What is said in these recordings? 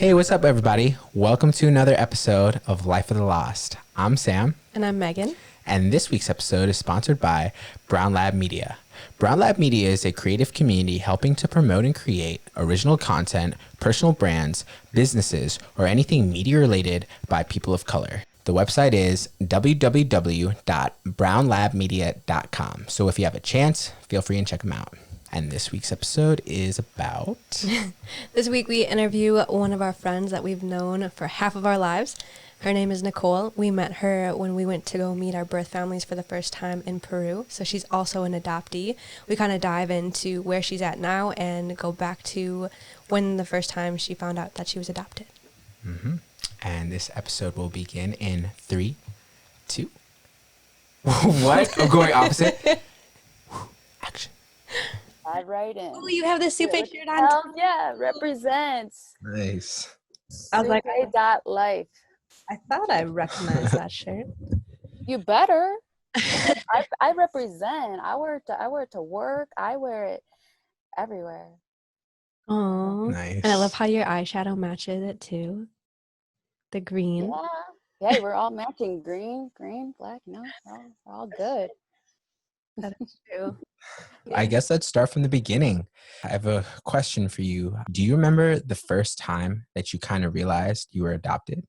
Hey, what's up, everybody? Welcome to another episode of Life of the Lost. I'm Sam, And I'm Megan. and this week's episode is sponsored by Brown Lab Media. Brown Lab Media is a creative community helping to promote and create original content, personal brands, businesses, or anything media related by people of color. The website is www.brownlabmedia.com. So if you have a chance, feel free and check them out. And this week's episode is about... This week we interview one of our friends that we've known for half of our lives. Her name is Nicole. We met her when we went to go meet our birth families for the first time in Peru. So she's also an adoptee. We kind of dive into where she's at now and go back to when the first time she found out that she was adopted. Mm-hmm. And this episode will begin in 3, 2. What? I'm going opposite. Action. Dive right in. Oh, you have the Supay shirt on. Hell yeah, represents. Nice. I was like, Life. I thought I recognized that shirt. You better. I represent. I wear it to work. I wear it everywhere. Oh, Nice. And I love how your eyeshadow matches it too. The green. Yeah. Hey, we're all matching green, black. We're all good. That is true. I guess let's start from the beginning. I have a question for you. Do you remember the first time that you kind of realized you were adopted?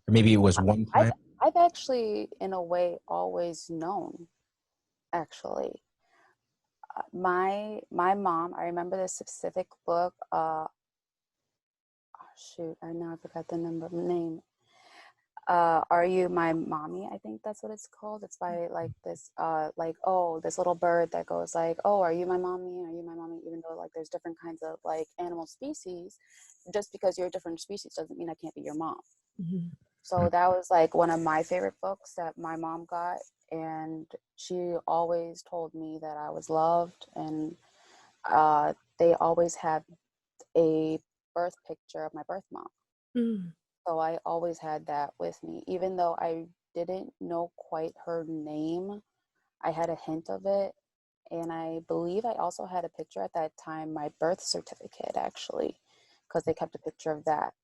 Or maybe it was one time? I've actually, in a way, always known. Actually, my mom. I remember this specific book. I forgot the name. Are You My Mommy? I think that's what it's called. It's by this this little bird that goes like, oh, are you my mommy? Are you my mommy? Even though there's different kinds of animal species, just because you're a different species doesn't mean I can't be your mom. Mm-hmm. So that was one of my favorite books that my mom got, and she always told me that I was loved, and they always had a birth picture of my birth mom. Mm. So I always had that with me. Even though I didn't know quite her name, I had a hint of it. And I believe I also had a picture at that time, my birth certificate, actually, because they kept a picture of that.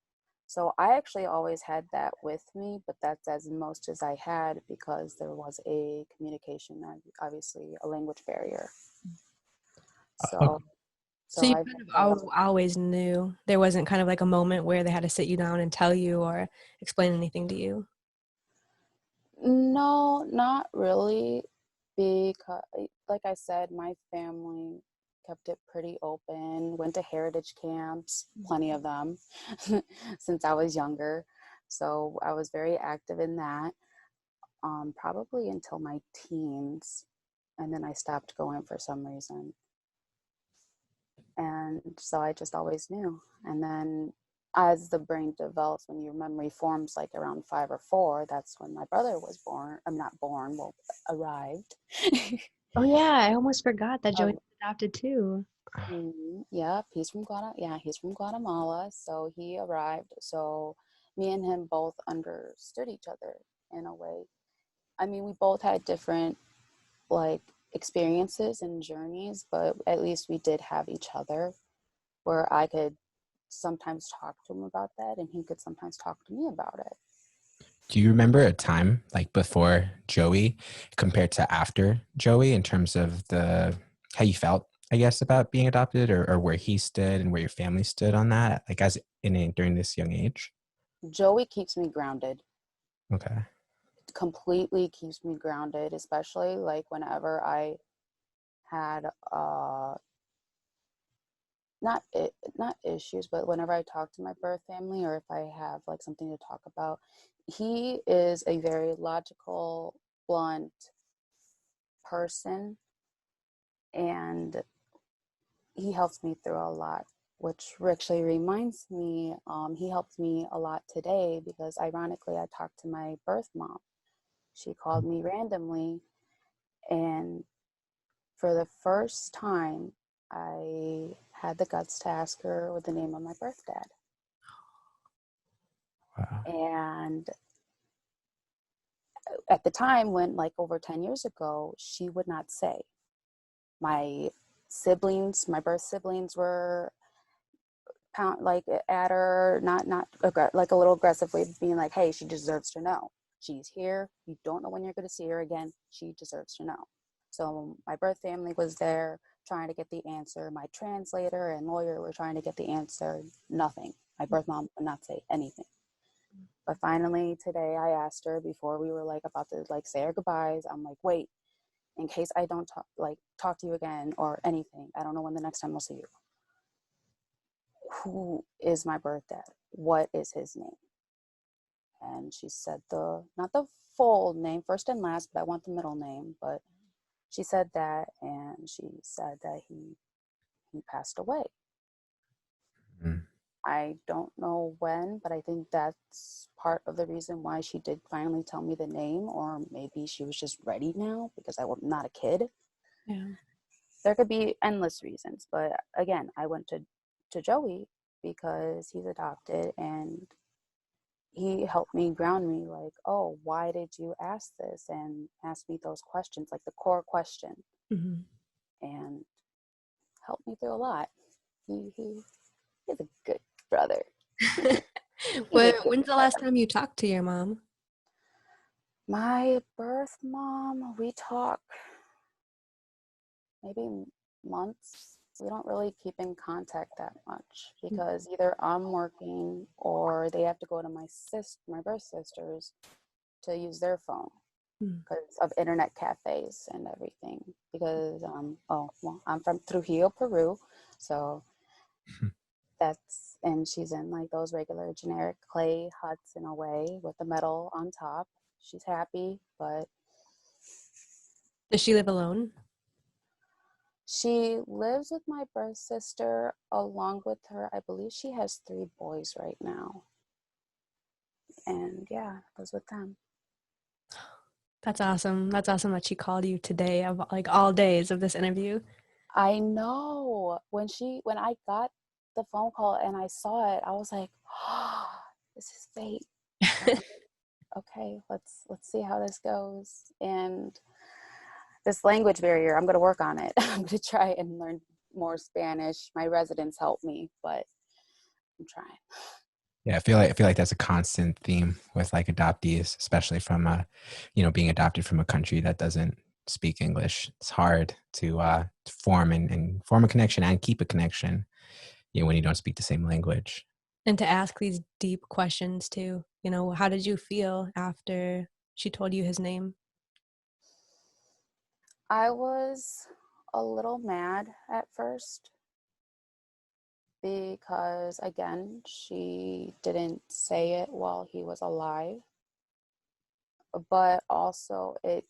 So I actually always had that with me, but that's as most as I had because there was a communication, obviously a language barrier. So you kind of always knew. There wasn't kind of like a moment where they had to sit you down and tell you or explain anything to you? No, not really, because like I said, my family kept it pretty open, went to heritage camps, plenty of them, since I was younger. So I was very active in that, probably until my teens, and then I stopped going for some reason. And so I just always knew. And then as the brain develops, when your memory forms around 5 or 4, that's when my brother was born. I'm not born, well, arrived. Oh yeah, I almost forgot that Joey was adopted too. Yeah, he's from Guatemala. So he arrived. So me and him both understood each other in a way. I mean, we both had different experiences and journeys, but at least we did have each other, where I could sometimes talk to him about that and he could sometimes talk to me about it. Do you remember a time before Joey compared to after Joey in terms of how you felt, I guess, about being adopted or where he stood and where your family stood on that, during this young age? Joey keeps me grounded. Okay. Completely keeps me grounded, especially whenever I had not issues, but whenever I talk to my birth family or if I have something to talk about, he is a very logical, blunt person, and he helps me through a lot, which actually reminds me, he helped me a lot today because ironically I talked to my birth mom. She called me randomly, and for the first time I had the guts to ask her what the name of my birth dad. Wow. And at the time, when over 10 years ago, she would not say. My birth siblings were pound, like at her, like a little aggressively, being like, hey, she deserves to know. She's here. You don't know when you're going to see her again. She deserves to know. So my birth family was there trying to get the answer. My translator and lawyer were trying to get the answer. Nothing. My birth mom would not say anything. But finally today I asked her, before we were like about to like say our goodbyes, I'm like, wait, in case I don't talk to you again or anything, I don't know when the next time I'll see you. Who is my birth dad? What is his name? And she said not the full name, first and last, but I want the middle name. But she said that, and she said that he passed away. Mm. I don't know when, but I think that's part of the reason why she did finally tell me the name, or maybe she was just ready now because I was not a kid. Yeah. There could be endless reasons, but again, I went to Joey because he's adopted, and he helped me ground me, like, oh, why did you ask this, and ask me those questions, like the core question, Mm-hmm. and helped me through a lot. He's a good brother. When's the last time you talked to your mom? My birth mom, we talk maybe months. We don't really keep in contact that much because either I'm working or they have to go to my birth sisters to use their phone because of internet cafes and everything. Because I'm from Trujillo, Peru, so and she's in like those regular generic clay huts in a way with the metal on top. She's happy, but Does she live alone? she lives with my birth sister along with her. I believe she has 3 boys right now. And yeah, lives with them. That's awesome. That's awesome that she called you today of like all days of this interview. I know. When I got the phone call and I saw it, I was like, oh, this is fate. Okay, let's see how this goes. And this language barrier, I'm going to work on it. I'm going to try and learn more Spanish. My residents help me, but I'm trying. Yeah, I feel like that's a constant theme with like adoptees, especially from being adopted from a country that doesn't speak English. It's hard to form and form a connection and keep a connection, when you don't speak the same language. And to ask these deep questions too. How did you feel after she told you his name? I was a little mad at first because, again, she didn't say it while he was alive, but also it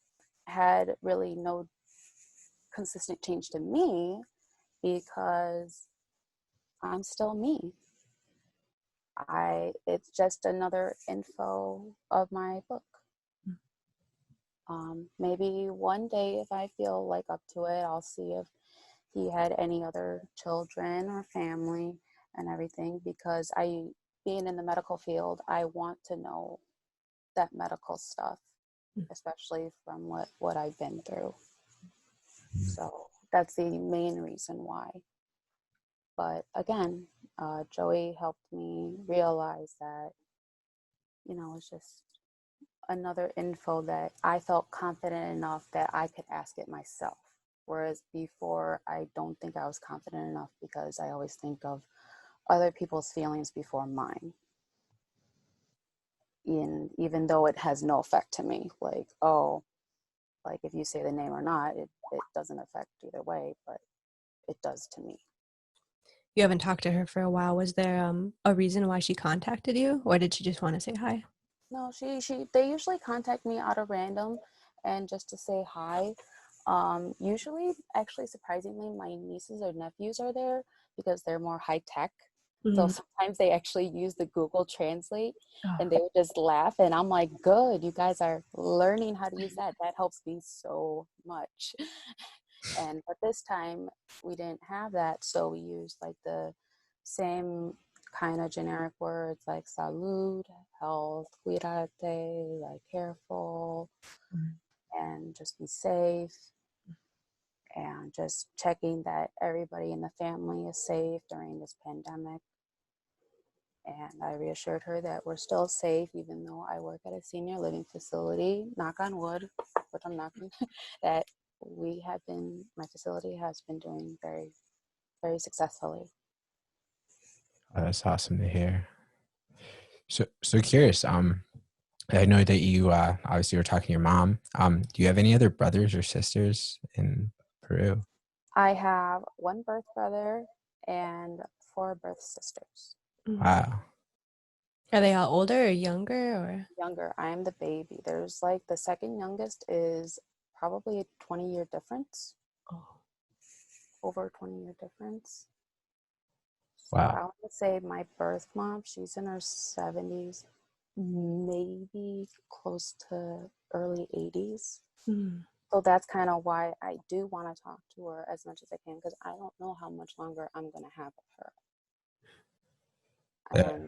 had really no consistent change to me because I'm still me. It's just another info of my book. Maybe one day if I feel like up to it, I'll see if he had any other children or family and everything, because being in the medical field, I want to know that medical stuff, especially from what I've been through. So that's the main reason why. But again, Joey helped me realize that, it's just another info that I felt confident enough that I could ask it myself. Whereas before, I don't think I was confident enough because I always think of other people's feelings before mine. Even though it has no effect to me, like, oh, like if you say the name or not, it doesn't affect either way, but it does to me. You haven't talked to her for a while. Was there a reason why she contacted you, or did she just want to say hi? No, they usually contact me out of random and just to say hi. Usually, actually, surprisingly, my nieces or nephews are there because they're more high tech. So sometimes they actually use the Google Translate and they would just laugh. And I'm like, good, you guys are learning how to use that. That helps me so much. But this time we didn't have that. So we used like the same kind of generic words like salud, health, cuídate, like careful, and just be safe. And just checking that everybody in the family is safe during this pandemic. And I reassured her that we're still safe, even though I work at a senior living facility, knock on wood, which I'm knocking, that my facility has been doing very, very successfully. Oh, that's awesome to hear. So curious. I know that you obviously were talking to your mom. Do you have any other brothers or sisters in Peru? I have one birth brother and 4 birth sisters. Wow. Are they all older or younger or? Younger. I am the baby. There's like the second youngest is probably a 20-year difference, Oh. over a 20-year difference. So Wow. I would say my birth mom, she's in her 70s, maybe close to early 80s. Mm. So that's kind of why I do want to talk to her as much as I can, because I don't know how much longer I'm going to have with her. Yeah.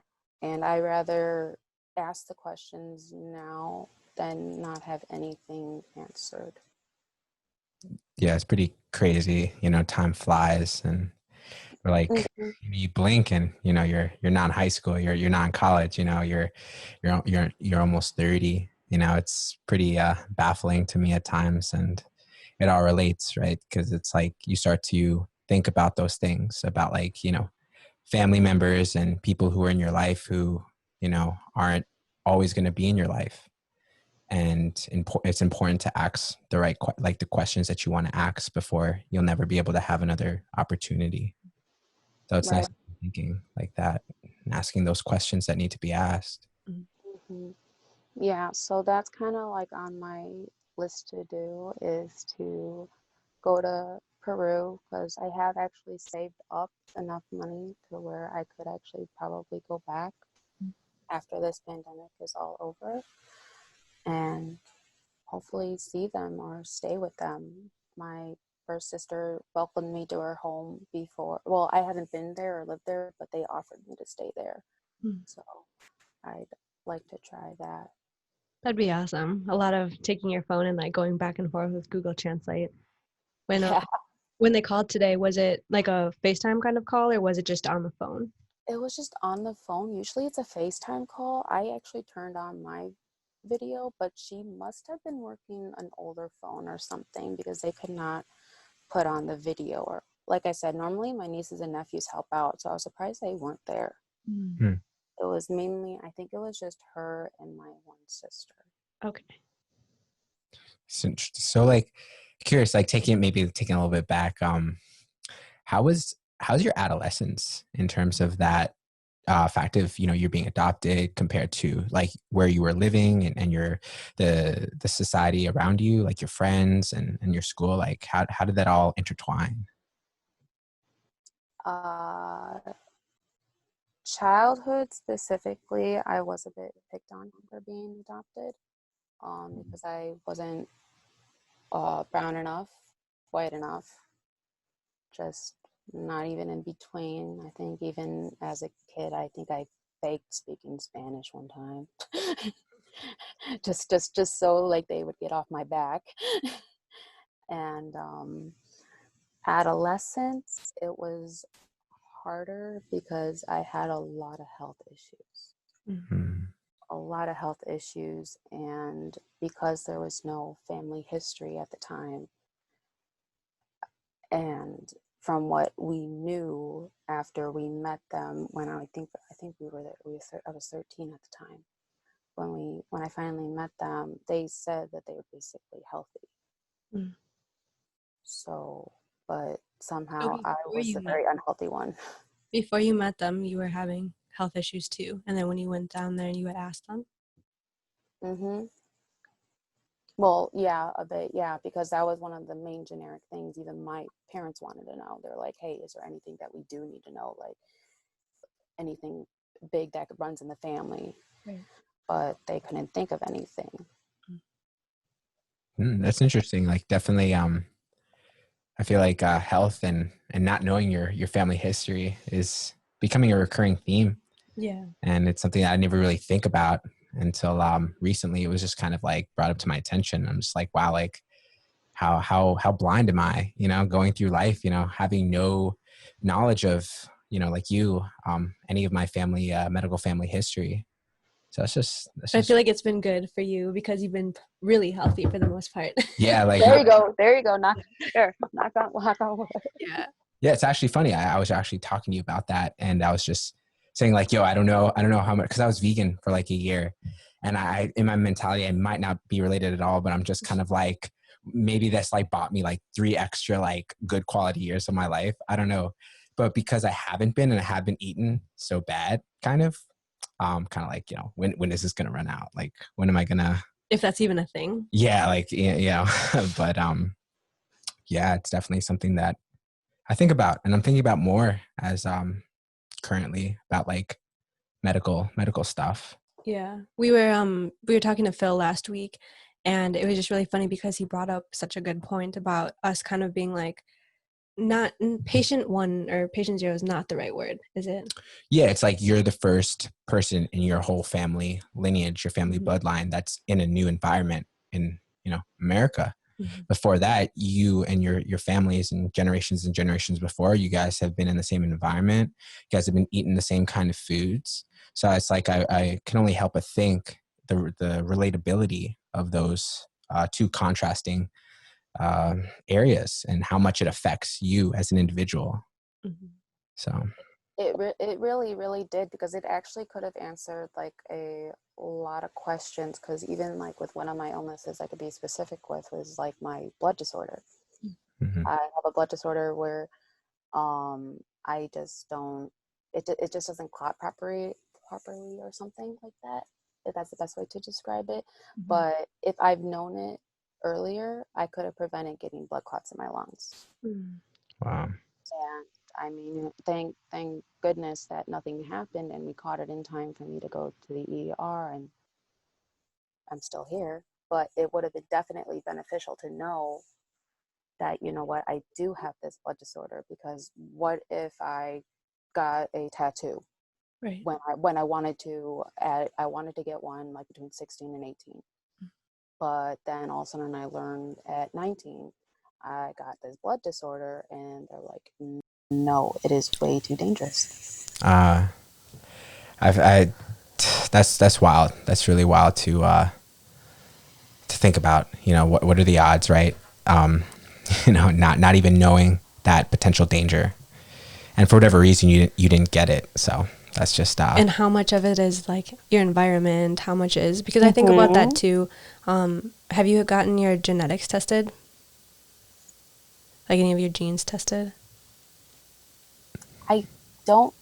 And I rather ask the questions now than not have anything answered. Yeah, it's pretty crazy. Time flies, and we're like, Mm-hmm. you blink, and you're not in high school, you're not in college. You're almost 30. It's pretty baffling to me at times, and it all relates, right? Because it's like you start to think about those things about, like, family members and people who are in your life who aren't always going to be in your life. And it's important to ask the right like the questions that you want to ask before you'll never be able to have another opportunity. So it's Right. nice thinking like that and asking those questions that need to be asked. Mm-hmm. Yeah, so that's kind of like on my list to do, is to go to Peru, because I have actually saved up enough money to where I could actually probably go back after this pandemic is all over and hopefully see them or stay with them. My first sister welcomed me to her home before. Well, I haven't been there or lived there, but they offered me to stay there. Mm. So I'd like to try that. That'd be awesome. A lot of taking your phone and like going back and forth with Google Translate. When Yeah, when they called today, was it like a FaceTime kind of call or was it just on the phone? it was just on the phone. Usually it's a FaceTime call. I actually turned on my video, but she must have been working an older phone or something, because they could not put on the video. Or, like I said, normally my nieces and nephews help out, so I was surprised they weren't there. Mm. Hmm. It was mainly, I think it was just her and my one sister. Okay. So like curious, like taking a little bit back, how's your adolescence in terms of that fact of you're being adopted compared to like where you were living, and your the society around you, like your friends and your school, like how did that all intertwine? Uh, Childhood specifically, I was a bit picked on for being adopted, because I wasn't brown enough, white enough, just not even in between. I think even as a kid, I think I faked speaking Spanish one time, just so like they would get off my back. And adolescence, it was harder because I had a lot of health issues. Hmm. A lot of health issues, and because there was no family history at the time, and from what we knew after we met them, when I think we were there, I was 13 at the time. When I finally met them, they said that they were basically healthy. Mm. So, but So somehow I before was you the met very unhealthy one. before you met them, you were having health issues too. And then when you went down there, you had asked them. Mm-hmm. Well, yeah, a bit, yeah, because that was one of the main generic things even my parents wanted to know. They're like, hey, is there anything that we do need to know? Like anything big that runs in the family. Right. But they couldn't think of anything. That's interesting. Like definitely, I feel like health and not knowing your family history is becoming a recurring theme, Yeah. and it's something that I never really think about until recently. It was just kind of like brought up to my attention. I'm just like, wow, like how blind am I? Going through life, having no knowledge of like you, any of my family, medical family history. So that's I just, feel like it's been good for you because you've been really healthy for the most part. yeah, like, There you go. There you go. Knock on wood. Yeah. yeah, it's actually funny. I was actually talking to you about that, and I was just saying like, yo, I don't know how much, because I was vegan for like a year, and I in my mentality, I might not be related at all, but I'm just kind of like, maybe that's like bought me like 3 extra like good quality years of my life. I don't know, but because I haven't been and I have been eating so bad, kind of like, when is this gonna run out? Like, when am I gonna? If that's even a thing. Yeah, like, but yeah, it's definitely something that I think about, and I'm thinking about more as currently about like medical stuff. Yeah. We were talking to Phil last week, and it was just really funny because he brought up such a good point about us kind of being like, not patient one or patient zero is not the right word, is it? Yeah, it's like you're the first person in your whole family lineage, your family Mhm. bloodline that's in a new environment in, America. Mhm. Before that, you and your families and generations before, you guys have been in the same environment. You guys have been eating the same kind of foods. So it's like I can only help but think the relatability of those two contrasting areas and how much it affects you as an individual. Mhm. So It really, really did, because it actually could have answered like a lot of questions. Because even like with one of my illnesses I could be specific with was like my blood disorder. mhm. I have a blood disorder where I just don't, it just doesn't clot properly or something like that, if that's the best way to describe it. Mhm. But if I've known it earlier, I could have prevented getting blood clots in my lungs. Mm. Wow. And I mean, thank goodness that nothing happened and we caught it in time for me to go to the ER, and I'm still here. But it would have been definitely beneficial to know that, you know what, I do have this blood disorder, because what if I got a tattoo Right. when I wanted to add, I wanted to get one like between 16 and 18. But then all of a sudden I learned at 19 I got this blood disorder, and they're like, no, it is way too dangerous. Uh, I that's wild. That's really wild to think about. What are the odds, right? Um, not even knowing that potential danger, and for whatever reason you didn't get it. So that's just And how much of it is like your environment, how much is, because I think about that too. Have you gotten your genetics tested? Like any of your genes tested? I don't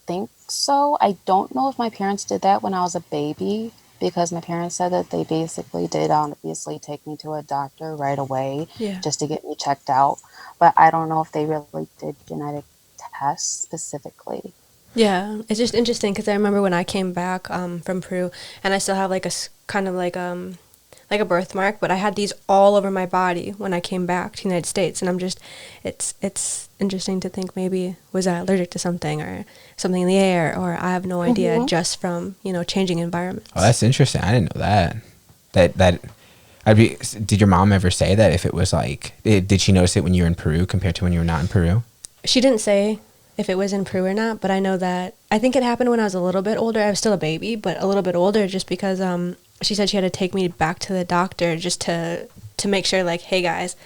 think so. I don't know if my parents did that when I was a baby, because my parents said that they basically did obviously take me to a doctor right away Yeah. just to get me checked out. But I don't know if they really did genetic tests specifically. Yeah, it's just interesting because I remember when I came back from Peru, and I still have like kind of like a birthmark, but I had these all over my body when I came back to the United States, and it's interesting to think maybe was I allergic to something or something in the air, or I have no idea just from changing environments. Oh, that's interesting. I didn't know that. That I'd be. Did your mom ever say that if it was like? Did she notice it when you were in Peru compared to when you were not in Peru? She didn't say if it was in Peru or not, but I know that I think it happened when I was a little bit older. I was still a baby, but a little bit older, just because she said she had to take me back to the doctor just to make sure, like, hey guys,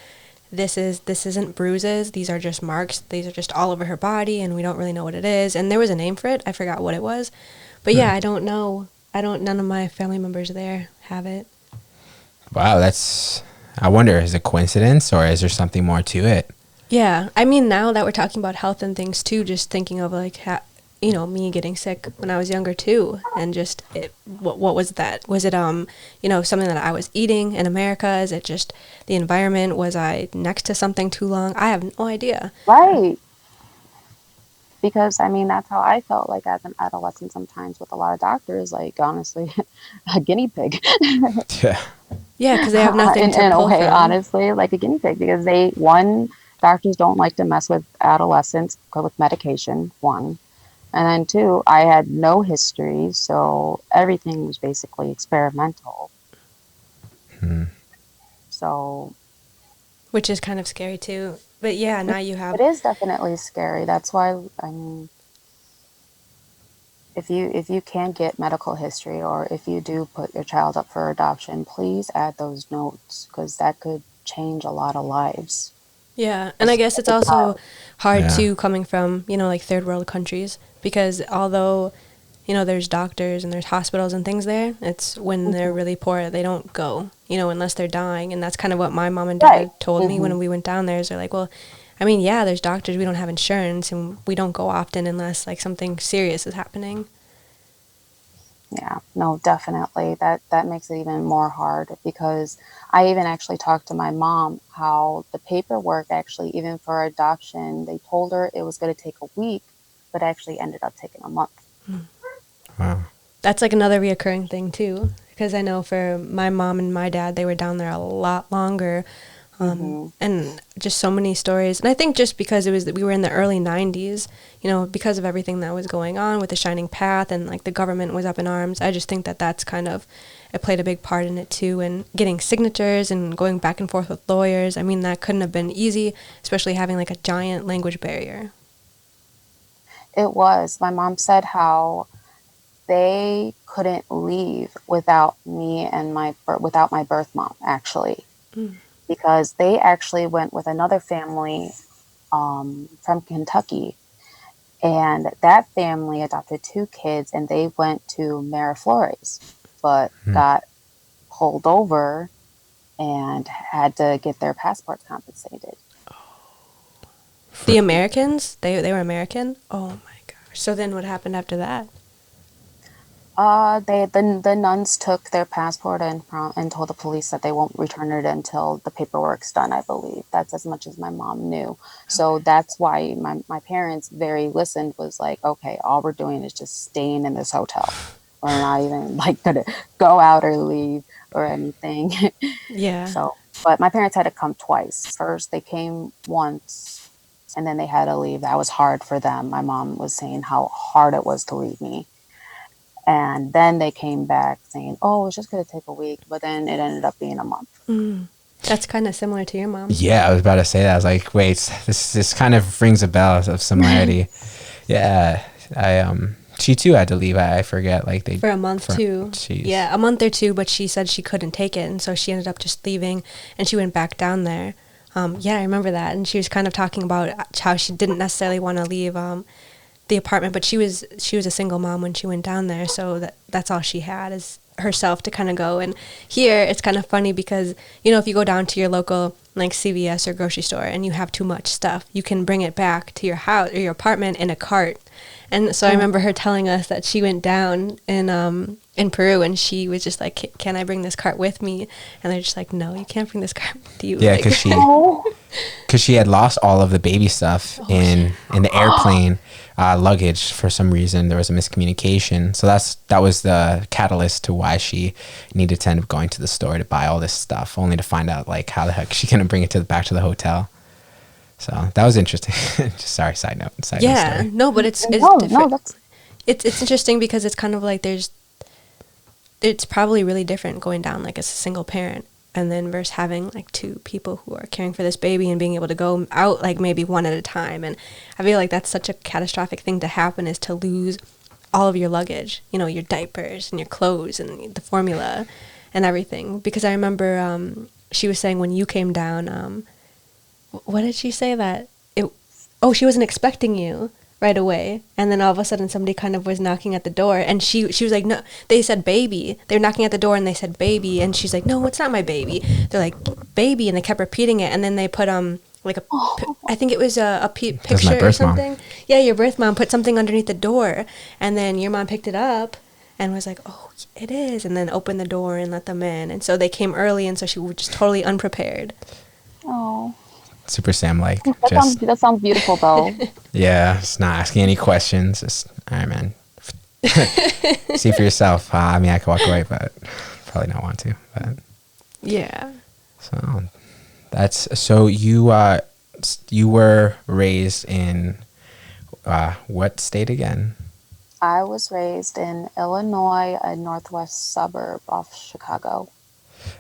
this isn't bruises. These are just marks. These are just all over her body, and we don't really know what it is. And there was a name for it. I forgot what it was, but yeah, I don't know. I don't. None of my family members there have it. Wow, that's. I wonder, is it coincidence or is there something more to it? Yeah, I mean, now that we're talking about health and things too, just thinking of like, me getting sick when I was younger too, and just what was that? Was it something that I was eating in America? Is it just the environment? Was I next to something too long? I have no idea. Right. Because I mean, that's how I felt like as an adolescent sometimes with a lot of doctors, like honestly, a guinea pig. Yeah. Yeah, because they have nothing to In a pull way, from. honestly, like a guinea pig, because doctors don't like to mess with adolescents with medication, one. And then two, I had no history, so everything was basically experimental. Hmm. So Which is kind of scary too. But yeah, now you it have. is definitely scary. That's why, I mean, if you can get medical history, or if you do put your child up for adoption, please add those notes, because that could change a lot of lives. Yeah, and I guess it's A also child. hard Yeah. too coming from, like third world countries because although, there's doctors and there's hospitals and things there, it's when they're Hmm. really poor, they don't go, unless they're dying. And that's kind of what my mom and Right. dad told me Hmm. when we went down there. Is they're like, well, I mean, yeah, there's doctors, we don't have insurance and we don't go often unless like something serious is happening. Yeah, no, definitely. That makes it even more hard, because I even actually talked to my mom how the paperwork, actually, even for adoption, they told her it was going to take a week, but actually ended up taking a month. Wow. That's like another reoccurring thing too, because I know for my mom and my dad, they were down there a lot longer, Hmm. and just so many stories. And I think just because we were in the early '90s, because of everything that was going on with the Shining Path and like the government was up in arms. I just think that that's kind of it played a big part in it too, and getting signatures and going back and forth with lawyers. I mean, that couldn't have been easy, especially having like a giant language barrier. It was. My mom said how they couldn't leave without me and without my birth mom, actually, because they actually went with another family from Kentucky, and that family adopted two kids, and they went to Miraflores, but got pulled over and had to get their passports compensated. The Americans, they were American. Oh my gosh! So then, what happened after that? The nuns took their passport and told the police that they won't return it until the paperwork's done. I believe that's as much as my mom knew. So that's why my parents very listened. Was like, okay, all we're doing is just staying in this hotel. We're not even like gonna go out or leave or anything. Yeah. So, but my parents had to come twice. First, they came once, and then they had to leave. That was hard for them. My mom was saying how hard it was to leave me. And then they came back saying, oh, it's just going to take a week. But then it ended up being a month. That's kind of similar to your mom. Yeah, I was about to say that. I was like, wait, this kind of rings a bell of similarity. Yeah, she too had to leave. I forget, like For a month too. Jeez. Yeah, a month or two, but she said she couldn't take it, and so she ended up just leaving, and she went back down there. Yeah, I remember that, and she was kind of talking about how she didn't necessarily want to leave the apartment, but she was a single mom when she went down there, so that's all she had is herself to kind of go. And here it's kind of funny because if you go down to your local like CVS or grocery store and you have too much stuff, you can bring it back to your house or your apartment in a cart. And so I remember her telling us that she went down in Peru and she was just like, can I bring this cart with me? And they're just like, no, you can't bring this cart with you. Yeah, Like, because she had lost all of the baby stuff in the airplane luggage for some reason. There was a miscommunication, so that was the catalyst to why she needed to end up going to the store to buy all this stuff, only to find out like how the heck she couldn't bring it back to the hotel. So that was interesting. Just sorry, side note. yeah, Story. no, but it's No, different. that's It's interesting because it's kind of like it's probably really different going down like as a single parent and then versus having like two people who are caring for this baby and being able to go out like maybe one at a time. And I feel like that's such a catastrophic thing to happen, is to lose all of your luggage, your diapers and your clothes and the formula and everything. Because I remember she was saying when you came down, what did she say that she wasn't expecting you right away, and then all of a sudden somebody kind of was knocking at the door, and she was like, no, they said baby, they're knocking at the door and they said baby, and she's like, no, it's not my baby. They're like baby, and they kept repeating it, and then they put like I think it was a That's my picture or birth mom. something. Yeah, your birth mom put something underneath the door, and then your mom picked it up and was like, oh, it is, and then opened the door and let them in. And so they came early, and so she was just totally unprepared. oh, Super Sam, like that sounds beautiful though. yeah, just not asking any questions. Just all right, man. See for yourself. I mean, I could walk away, but probably not want to. But Yeah. so so you were raised in what state again? I was raised in Illinois, a northwest suburb of Chicago.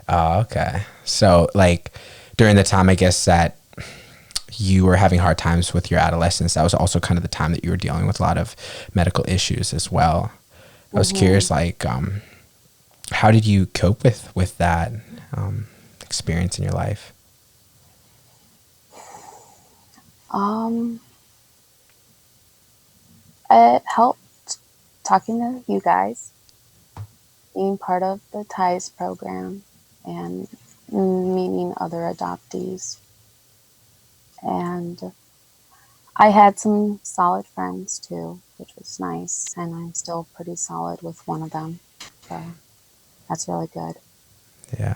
Oh, okay. So like during the time, I guess that you were having hard times with your adolescence, that was also kind of the time that you were dealing with a lot of medical issues as well. I was curious, like, how did you cope with that experience in your life? Um, it helped talking to you guys, being part of the TIES program, and meeting other adoptees. And I had some solid friends too, which was nice. And I'm still pretty solid with one of them. So that's really good. Yeah.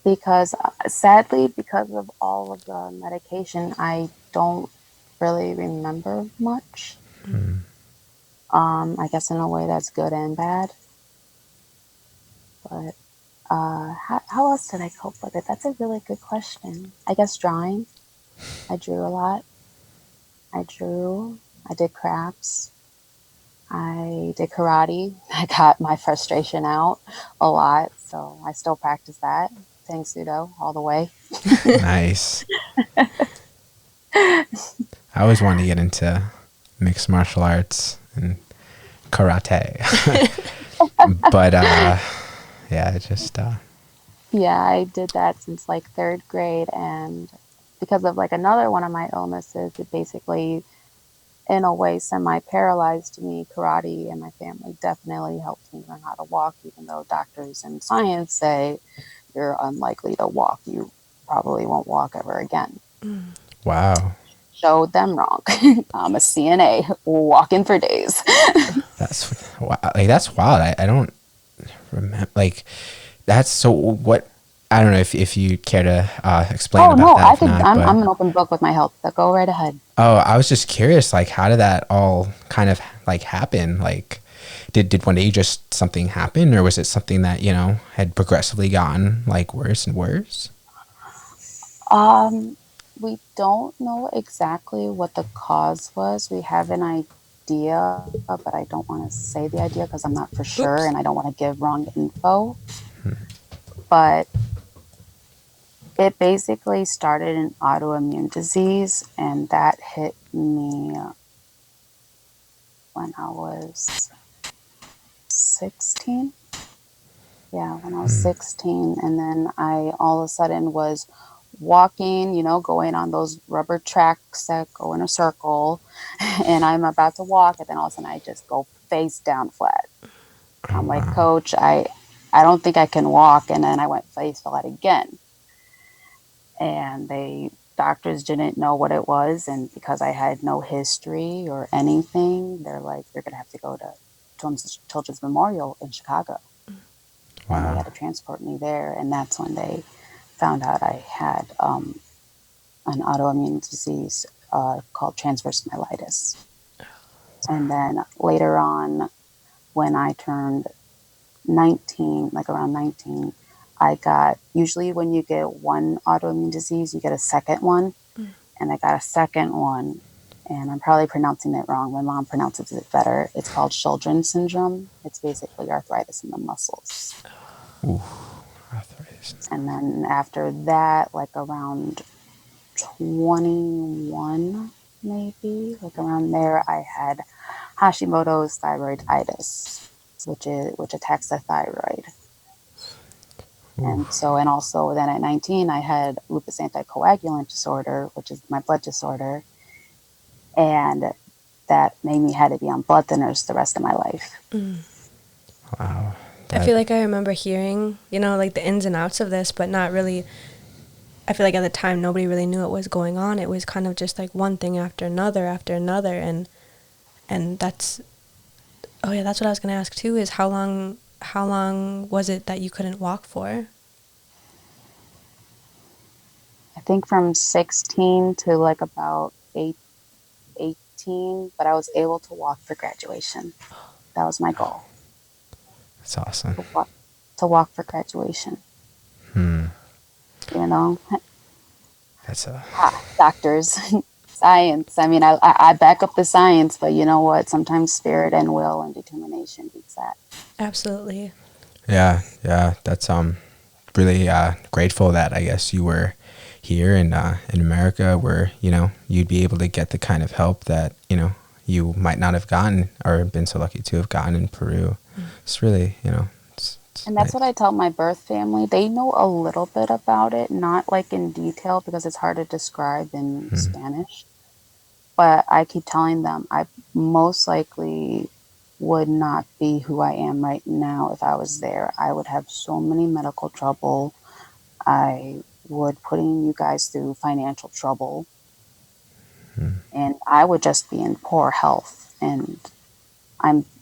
Because sadly, because of all of the medication, I don't really remember much. I guess in a way that's good and bad. But how else did I cope with it? That's a really good question. I guess drawing. I drew a lot. I drew. I did crafts. I did karate. I got my frustration out a lot, so I still practice that. Tang Sudo all the way. Nice. I always wanted to get into mixed martial arts and karate. But yeah, it just Yeah, I did that since like third grade, and because of like another one of my illnesses, it basically, in a way, semi-paralyzed me. Karate and my family definitely helped me learn how to walk, even though doctors and science say you're unlikely to walk. You probably won't walk ever again. wow. Showed them wrong. I'm a CNA, walking for days. That's like that's wild. I don't remember like that's so what I don't know if you care to explain Oh about no, that I if could. not, but I'm an open book with my health. So go right ahead. oh, I was just curious, like how did that all kind of like happen? Like did one day just something happen, or was it something that, you know, had progressively gotten like worse and worse? Um, we don't know exactly what the cause was. We have an idea, but I don't want to say the idea because I'm not for sure Oops. and I don't want to give wrong info. But it basically started an autoimmune disease, and that hit me when I was 16. Yeah, when I was 16. And then I all of a sudden was walking, you know, going on those rubber tracks that go in a circle. And I'm about to walk, and then all of a sudden I just go face down flat. Oh I'm like, wow. Coach, I don't think I can walk. And then I went face flat again. And doctors didn't know what it was. And because I had no history or anything, they're like, you're going to have to go to Children's Memorial in Chicago. And they Wow. had to transport me there. And that's when they found out I had an autoimmune disease called transverse myelitis. And then later on, when I turned 19, like around 19, I got, usually when you get one autoimmune disease, you get a second one. And I got a second one. And I'm probably pronouncing it wrong. My mom pronounces it better. It's called Sjogren's syndrome. It's basically arthritis in the muscles. Ooh, arthritis. And then after that, like around 21, maybe, like around there, I had Hashimoto's thyroiditis, which attacks the thyroid. Ooh. And also then at 19, I had lupus anticoagulant disorder, which is my blood disorder. And that made me had to be on blood thinners the rest of my life. Wow. I feel like I remember hearing, you know, like the ins and outs of this, but not really. I feel like at the time nobody really knew what was going on. It was kind of just like one thing after another, and that's, oh yeah, that's what I was going to ask too, is how long was it that you couldn't walk for? I think from 16 to like about 18, but I was able to walk for graduation. That was my goal. That's awesome. To walk for graduation. You know, That's a doctors, science. I mean, I back up the science, but you know what? Sometimes spirit and will and determination beats that. Absolutely. yeah. That's really grateful that I guess you were here in America, where, you know, you'd be able to get the kind of help that, you know, you might not have gotten or been so lucky to have gotten in Peru. It's really, you know, it's And that's nice. what I tell my birth family. They know a little bit about it, not like in detail because it's hard to describe in Spanish. But I keep telling them I most likely would not be who I am right now if I was there. I would have so many medical trouble. I would putting you guys through financial trouble, and I would just be in poor health. And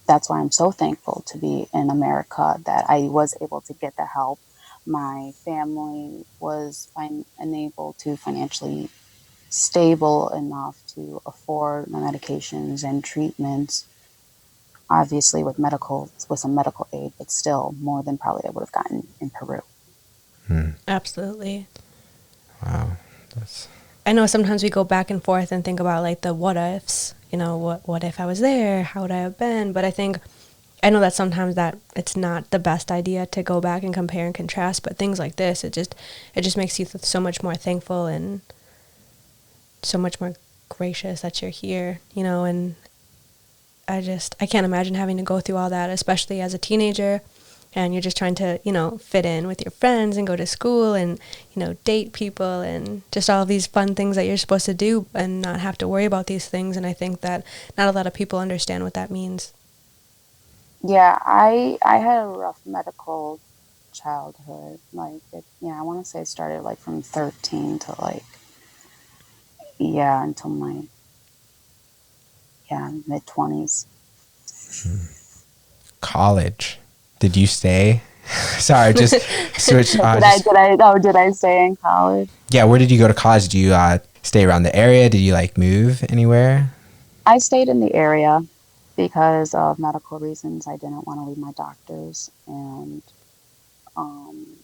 that's why I'm so thankful to be in America that I was able to get the help. My family was unable to financially stable enough to afford my medications and treatments. Obviously, with some medical aid, but still more than probably I would have gotten in Peru. Absolutely. Wow. That's, I know sometimes we go back and forth and think about like the what ifs, you know, what if I was there? How would I have been? But I know that sometimes that it's not the best idea to go back and compare and contrast, but things like this, it just makes you so much more thankful and so much more gracious that you're here, you know, and I can't imagine having to go through all that, especially as a teenager, and you're just trying to, you know, fit in with your friends and go to school and, you know, date people and just all of these fun things that you're supposed to do and not have to worry about these things. And I think that not a lot of people understand what that means. Yeah, I had a rough medical childhood. I want to say it started like from 13 to like until my mid 20s. college. Did you stay? Sorry, just switch. Did I stay in college? Yeah, where did you go to college? Did you stay around the area? Did you like move anywhere? I stayed in the area because of medical reasons. I didn't want to leave my doctors, and um,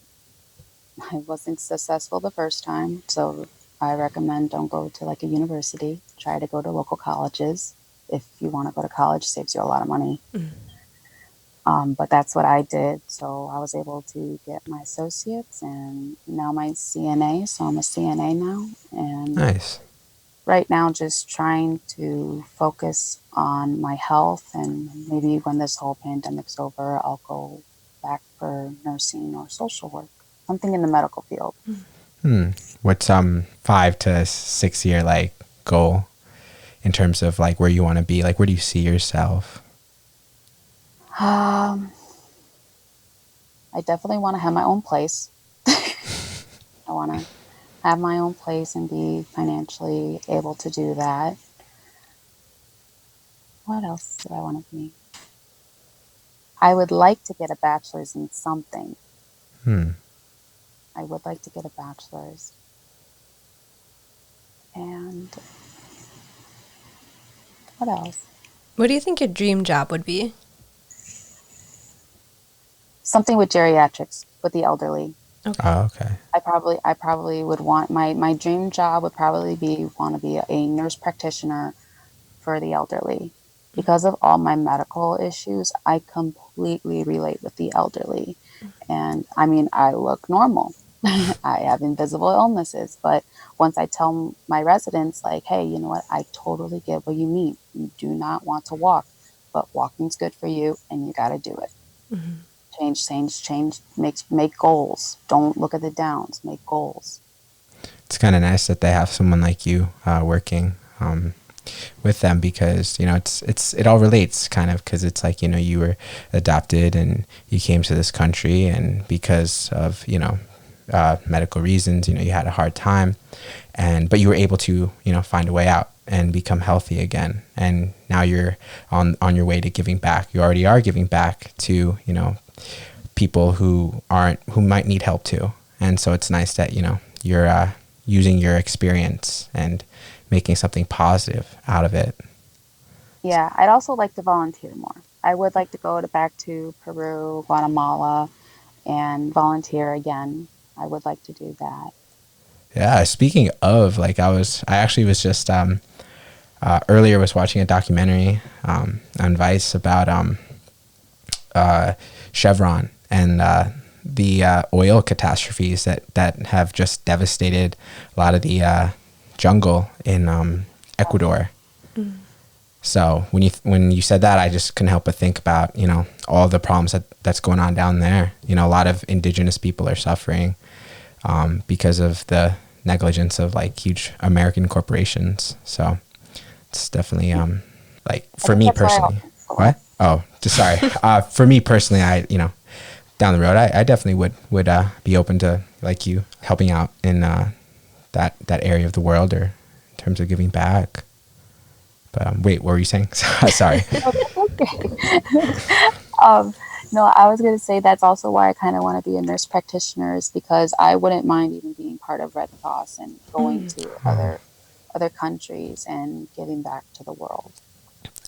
I wasn't successful the first time. So I recommend don't go to like a university. Try to go to local colleges. If you want to go to college, saves you a lot of money. But that's what I did. So I was able to get my associates and now my CNA. So I'm a CNA now. And Nice. right now, just trying to focus on my health. And maybe when this whole pandemic's over, I'll go back for nursing or social work, something in the medical field. What's 5 to 6 year like goal in terms of like where you want to be? Like, where do you see yourself? I definitely want to have my own place. I want to have my own place and be financially able to do that. What else do I want to be? I would like to get a bachelor's in something. I would like to get a bachelor's. And what else? What do you think your dream job would be? Something with geriatrics, with the elderly. Okay. Oh, okay. I probably would want my dream job would probably want to be a nurse practitioner for the elderly. Because of all my medical issues, I completely relate with the elderly. And I mean, I look normal. I have invisible illnesses, but once I tell my residents, like, hey, you know what, I totally get what you mean. You do not want to walk, but walking's good for you, and you got to do it. Change. Make goals. Don't look at the downs. Make goals. It's kind of nice that they have someone like you working with them, because you know it all relates kind of, because it's like, you know, you were adopted and you came to this country, and because of, you know, medical reasons, you know, you had a hard time, but you were able to, you know, find a way out and become healthy again, and now you're on your way to giving back. You already are giving back to, you know, people who might need help too. And so it's nice that, you know, you're using your experience and making something positive out of it. Yeah, I'd also like to volunteer more. I would like to back to Peru, Guatemala, and volunteer again. I would like to do that. Yeah. Speaking of, like, I actually was just earlier was watching a documentary on Vice about Chevron and the oil catastrophes that have just devastated a lot of the jungle in Ecuador. Mm. So when you said that, I just couldn't help but think about, you know, all the problems that's going on down there. You know, a lot of indigenous people are suffering because of the negligence of like huge American corporations. So it's definitely like for me personally. What? Oh, just sorry. For me personally, I, you know, down the road, I definitely would be open to, like you, helping out in that area of the world, or in terms of giving back. But wait, what were you saying? Sorry. Okay. No, I was going to say that's also why I kind of want to be a nurse practitioner, is because I wouldn't mind even being part of Red Cross and going to other countries and giving back to the world.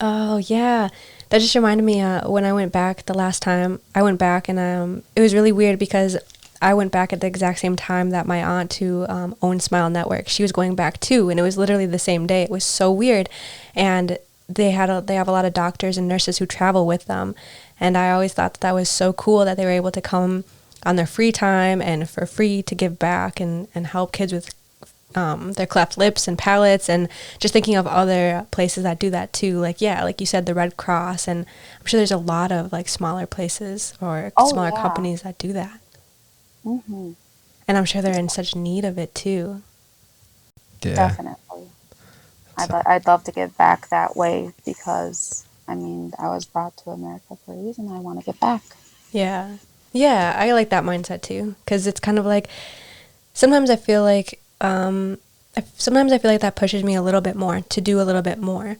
Oh, yeah. That just reminded me when I went back the last time I went back, and it was really weird because I went back at the exact same time that my aunt who owns Smile Network, she was going back too, and it was literally the same day. It was so weird. And they have a lot of doctors and nurses who travel with them. And I always thought that was so cool that they were able to come on their free time and for free to give back and help kids with their cleft lips and palates, and just thinking of other places that do that too. Like, yeah, like you said, the Red Cross, and I'm sure there's a lot of like smaller places or smaller companies that do that. Mm-hmm. And I'm sure they're in such need of it too. Yeah. Definitely. I'd love to give back that way because, I mean, I was brought to America for a reason. I want to give back. Yeah. Yeah, I like that mindset too, because it's kind of like, sometimes I feel like that pushes me a little bit more to do a little bit more,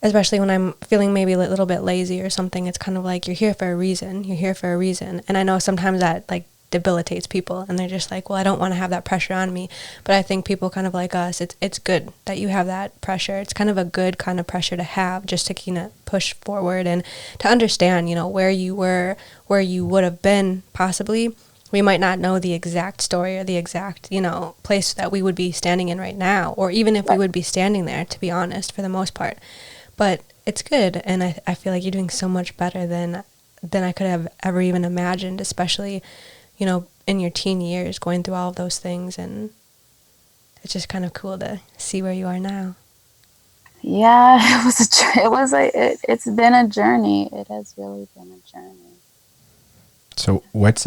especially when I'm feeling maybe a little bit lazy or something. It's kind of like, you're here for a reason. You're here for a reason. And I know sometimes that like debilitates people, and they're just like, well, I don't want to have that pressure on me. But I think people kind of like us, it's good that you have that pressure. It's kind of a good kind of pressure to have, just to kind of push forward and to understand, you know, where you were, where you would have been possibly. We might not know the exact story or the exact, you know, place that we would be standing in right now, or even if we would be standing there, to be honest, for the most part. But it's good, and I feel like you're doing so much better than I could have ever even imagined, especially, you know, in your teen years, going through all of those things. And it's just kind of cool to see where you are now. Yeah, it's been a journey. It has really been a journey. So what's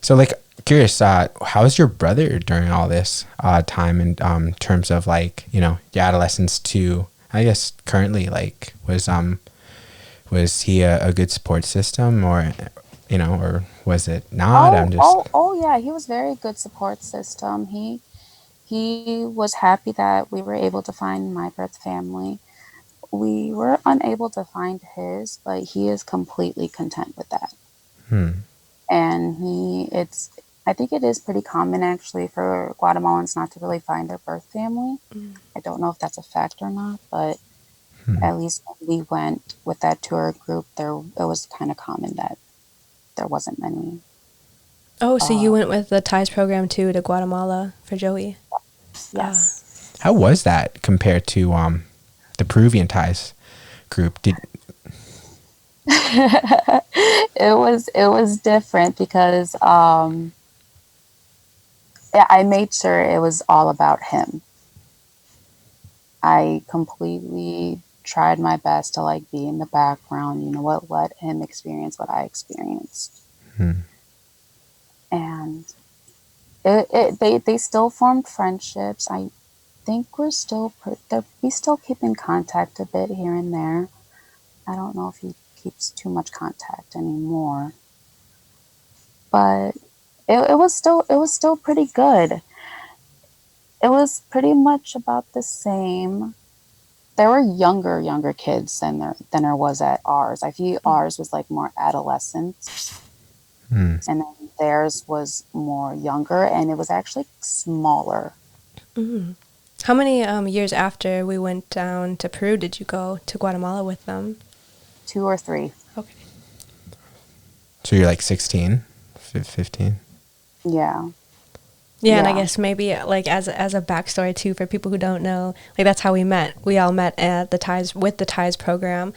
so like, curious, how's your brother during all this time in terms of like, you know, your adolescence to, I guess, currently, like, was he a good support system, or, you know, or was it not? Yeah, he was very good support system. He was happy that we were able to find my birth family. We were unable to find his, but he is completely content with that. And I think it is pretty common actually for Guatemalans not to really find their birth family. I don't know if that's a fact or not, but at least when we went with that tour group, it was kind of common that there wasn't many. Oh, so you went with the TIES program too to Guatemala for Joey? Yes. How was that compared to the Peruvian TIES group? It was different because I made sure it was all about him. I completely tried my best to like be in the background, you know, what let him experience what I experienced. And they still formed friendships. I think we still keep in contact a bit here and there. I don't know if he keeps too much contact anymore, but it was still pretty good. It was pretty much about the same. There were younger kids than there was at ours. I feel ours was like more adolescent, and then theirs was more younger, and it was actually smaller. How many years after we went down to Peru did you go to Guatemala with them? 2 or 3. Okay. So you're like 16, 15? Yeah, and I guess maybe like as a backstory too for people who don't know, like that's how we met. We all met at the TIES program.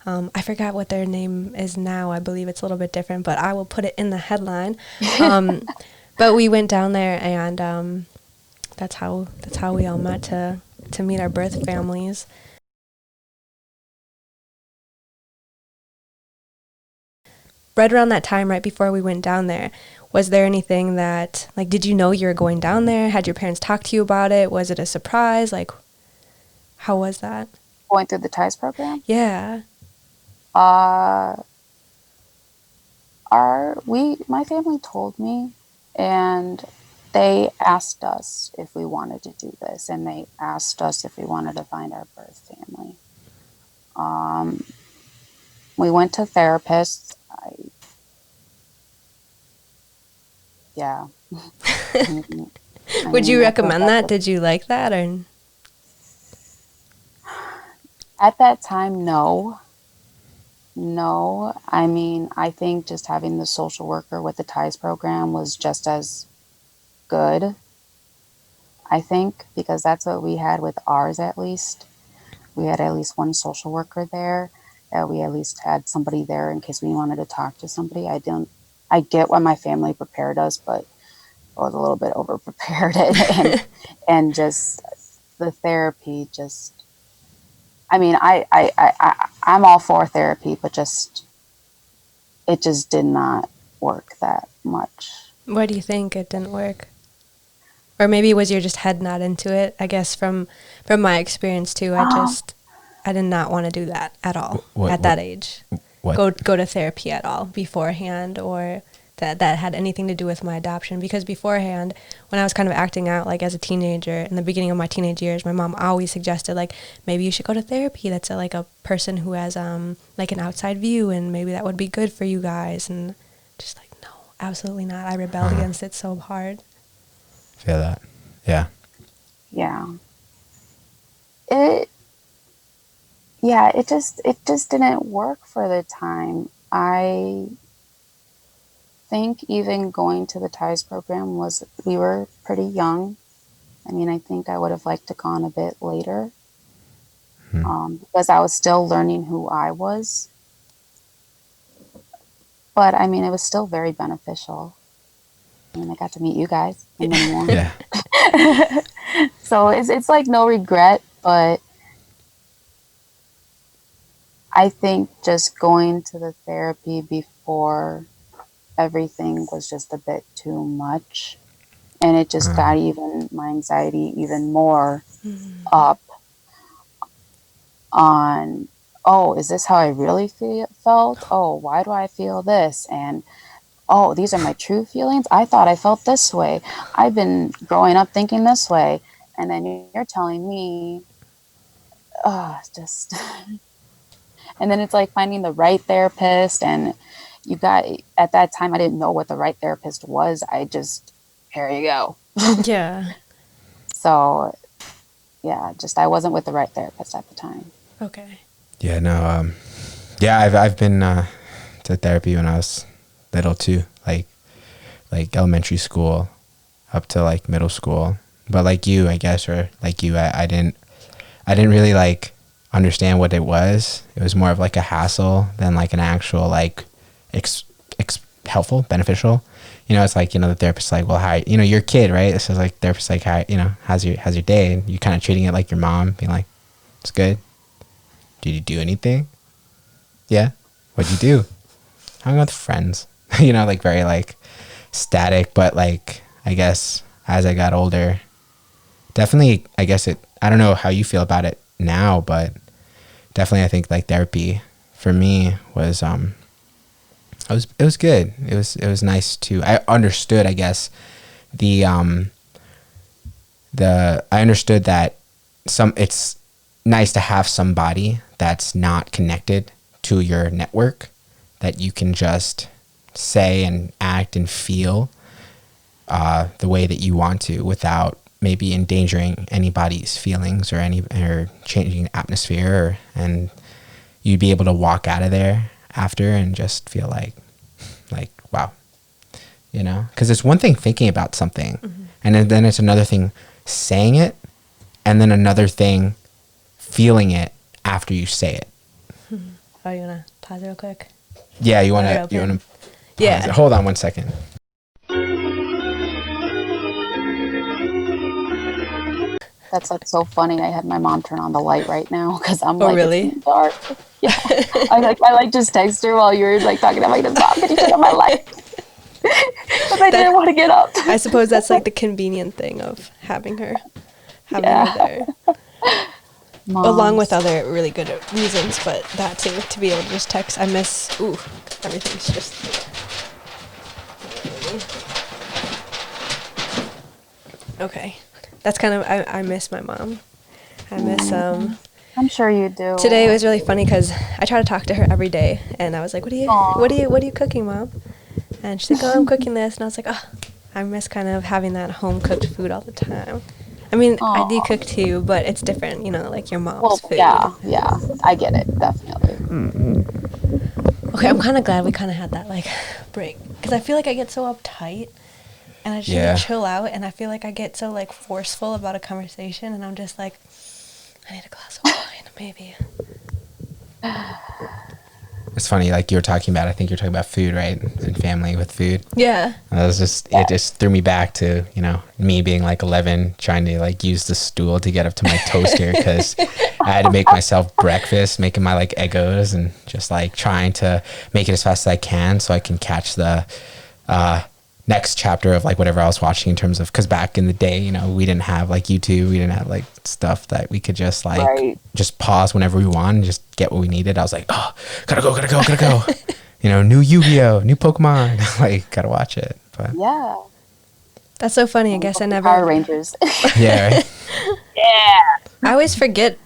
I forgot what their name is now. I believe it's a little bit different, but I will put it in the headline. But we went down there, and that's how we all met to meet our birth families. Right around that time, right before we went down there, was there anything that, like, did you know you were going down there? Had your parents talk to you about it? Was it a surprise? Like, how was that? Going through the TIES program? Yeah. My family told me, and they asked us if we wanted to do this, and they asked us if we wanted to find our birth family. We went to therapists. Yeah. Would you recommend that? Did you like that? Or at that time, no. I mean, I think just having the social worker with the TIES program was just as good. I think, because that's what we had with ours, at least. We had at least one social worker there. We at least had somebody there in case we wanted to talk to somebody. I get why my family prepared us, but I was a little bit over prepared, and just the therapy just, I mean, I'm all for therapy, but it just did not work that much. why do you think it didn't work? Or maybe was your just head not into it? I guess from my experience too, I did not want to do that at all at that age. Go to therapy at all beforehand, or that had anything to do with my adoption. Because beforehand, when I was kind of acting out, like as a teenager, in the beginning of my teenage years, my mom always suggested, like, maybe you should go to therapy. That's like a person who has like an outside view, and maybe that would be good for you guys. And just like, no, absolutely not. I rebelled against it so hard. Feel that. Yeah. Yeah. It just didn't work for the time. I think even going to the TIES program we were pretty young. I mean, I think I would have liked to gone a bit later, because I was still learning who I was. But I mean, it was still very beneficial. I mean, I got to meet you guys and many more. Yeah. So it's like no regret, but I think just going to the therapy before everything was just a bit too much, and it just got my anxiety even more up on, oh, is this how I really felt? Oh, why do I feel this? And oh, these are my true feelings? I thought I felt this way. I've been growing up thinking this way. And then you're telling me, just... And then it's like finding the right therapist. And at that time, I didn't know what the right therapist was. Here you go. Yeah. So, yeah, I wasn't with the right therapist at the time. Okay. Yeah, no, I've been to therapy when I was little too, like elementary school up to like middle school. But like you, I guess, or like you, I didn't really like understand what it was. It was more of like a hassle than like an actual like helpful, beneficial. You know, it's like, you know, the therapist's like, well, hi, you know, you're a kid, right? So it's like therapist's like, hi, you know, how's your day? And you're kind of treating it like your mom, being like, it's good. Did you do anything? Yeah. What'd you do? Hung out with friends. You know, like very like static. But like, I guess as I got older, definitely, I guess I don't know how you feel about it now, but definitely I think like therapy for me was it was good. It was nice I understood, I guess, I understood that it's nice to have somebody that's not connected to your network, that you can just say and act and feel the way that you want to without maybe endangering anybody's feelings or changing the atmosphere, and you'd be able to walk out of there after and just feel like wow, you know, because it's one thing thinking about something, and then it's another thing saying it, and then another thing feeling it after you say it. Oh, you want to pause real quick? Yeah, you want Leave it to open. Yeah. Hold on one second. That's like so funny. I had my mom turn on the light right now because I'm Oh, like, really? it's dark. Yeah. I just text her while you were like talking. I'm like, Mom, can you turn on my light? Because I didn't want to get up. I suppose that's like the convenient thing of having her there. Moms. Along with other really good reasons, but that too, to be able to just text. I miss, everything's just. Okay. That's kind of, I miss my mom. I miss, I'm sure you do. today was really funny because I try to talk to her every day, and I was like, what are you cooking, Mom? And she's like, oh, I'm cooking this, and I was like, oh, I miss kind of having that home cooked food all the time. I mean, I do cook too, but it's different, like your mom's food. Yeah, I get it, definitely. Okay, I'm kind of glad we kind of had that like break, because I feel like I get so uptight, and I just need to chill out, and I feel like I get so like forceful about a conversation, and I'm just like, I need a glass of wine, maybe. It's funny, like you were talking about, I think you're talking about food, right? And family with food. Yeah. And it just threw me back to, me being like 11, trying to like use the stool to get up to my toaster because I had to make myself breakfast, making my like Eggos and just like trying to make it as fast as I can so I can catch the next chapter of like whatever I was watching in terms of, because back in the day, we didn't have like YouTube, we didn't have like stuff that we could just like just pause whenever we want and just get what we needed. I was like, oh, gotta go. New Yu-Gi-Oh, new Pokemon, like gotta watch it. But yeah, that's so funny. I guess I never. Power Rangers. Yeah, right? Yeah. I always forget.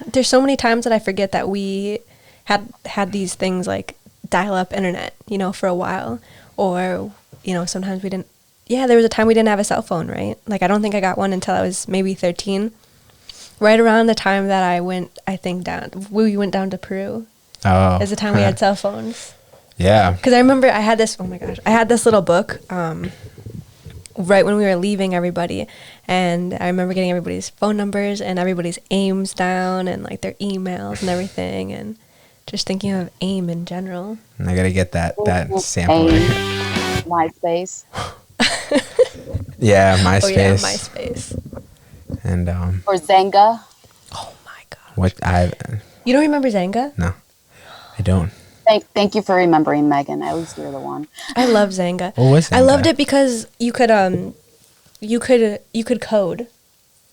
There's so many times that I forget that we had these things like dial-up internet, for a while, or sometimes we didn't. Yeah, there was a time we didn't have a cell phone, right? Like I don't think I got one until I was maybe 13. Right around the time that I went down to Peru. Oh, is the time we had cell phones. Yeah. Because I remember I had this. Oh my gosh, I had this little book. Right when we were leaving everybody, and I remember getting everybody's phone numbers and everybody's aims down and like their emails and everything, and just thinking of AIM in general. I gotta get that sample. MySpace. Yeah, MySpace. Oh yeah, MySpace. And or Zanga. Oh my god. What You don't remember Zanga? No, I don't. Thank you for remembering, Megan. At least you're the one. I love Zanga. What was Zanga? I loved it because you could code.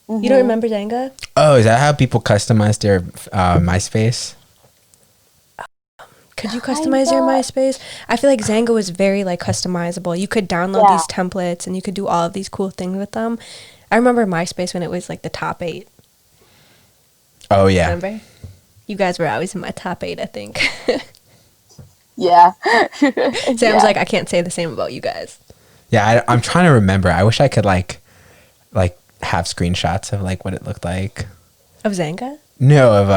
Mm-hmm. You don't remember Zanga? Oh, is that how people customize their MySpace? Could you customize your MySpace? I feel like Zanga was very like customizable. You could download these templates and you could do all of these cool things with them. I remember MySpace when it was like the top 8. Oh yeah. Remember? You guys were always in my top 8, I think. Yeah. Sam's like, I can't say the same about you guys. Yeah, I'm trying to remember. I wish I could like have screenshots of like what it looked like. Of Zanga? No, of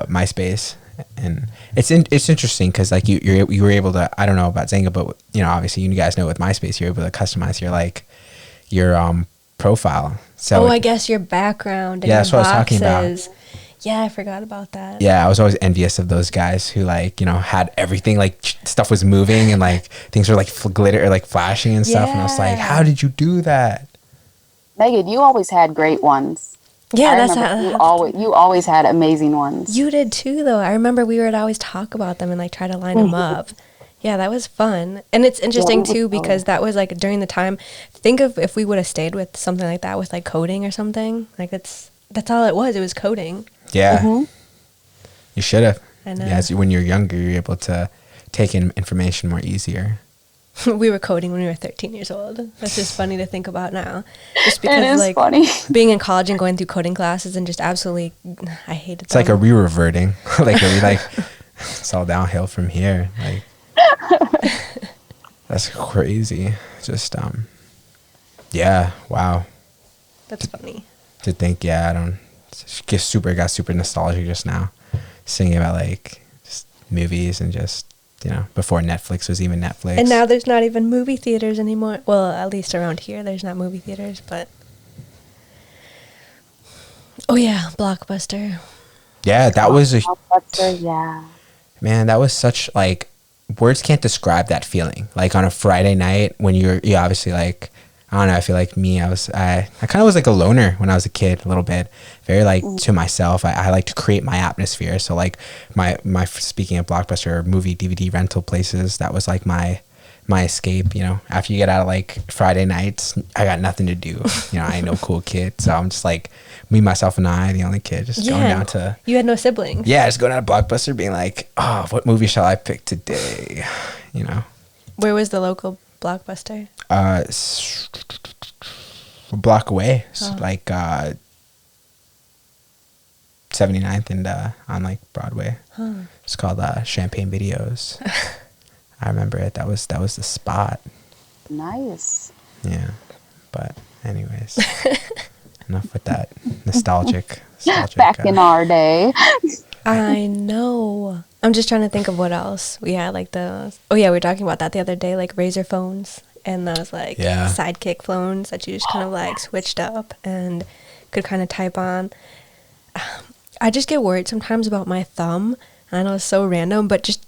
MySpace. And it's interesting because like you were able to, I don't know about Zanga, but obviously you guys know with MySpace you're able to customize your profile. So I guess your background and yeah, your that's what boxes. I was talking about. Yeah, I forgot about that. Yeah, I was always envious of those guys who had everything, like stuff was moving and like things were like glitter or like flashing and stuff. And I was like, how did you do that? Megan, you always had great ones. Yeah, that's how you always had amazing ones. You did too, though. I remember we would always talk about them and like try to line them up. Yeah, that was fun. And it's interesting too because that was like during the time. Think of if we would have stayed with something like that with like coding or something. Like that's all it was. It was coding. Yeah. Mm-hmm. You should have. I know. Yeah, when you're younger, you're able to take in information more easier. We were coding when we were 13 years old. That's just funny to think about now. Just because, it is like, funny. Being in college and going through coding classes and just absolutely, I hated It's like a re-reverting. It's all downhill from here. Like, that's crazy. Just, yeah, wow. That's funny. To think, I got super nostalgic just now. Singing about, like, just movies and just, before Netflix was even Netflix. And now there's not even movie theaters anymore. Well, at least around here, there's not movie theaters, but... Oh, yeah, Blockbuster. Yeah, that was a Blockbuster, yeah. man. That was such like words can't describe that feeling. Like on a Friday night when you obviously like I don't know. I feel like me. I kind of was like a loner when I was a kid, a little bit, very like Mm. to myself. I like to create my atmosphere. So like my speaking of Blockbuster movie DVD rental places, that was like my escape. You know, after you get out of like Friday nights, I got nothing to do. You know, I ain't no cool kid, so I'm just like me, myself, and I, the only kid, just going down to you had no siblings. yeah, just going down to Blockbuster, being like, oh, what movie shall I pick today? You know, Where was the local Blockbuster? A block away, Oh. like 79th and on like Broadway. Huh. It's called Champagne Videos. I remember it. That was the spot. Nice. Yeah, but anyways, enough with that nostalgic. Back in our day. I know. I'm just trying to think of what else we had, like the. Oh yeah, we were talking about that the other day, like razor phones and those like Yeah. sidekick phones that you just kind of like switched up and could kind of type on. I just get worried sometimes about my thumb. I know it's so random, but just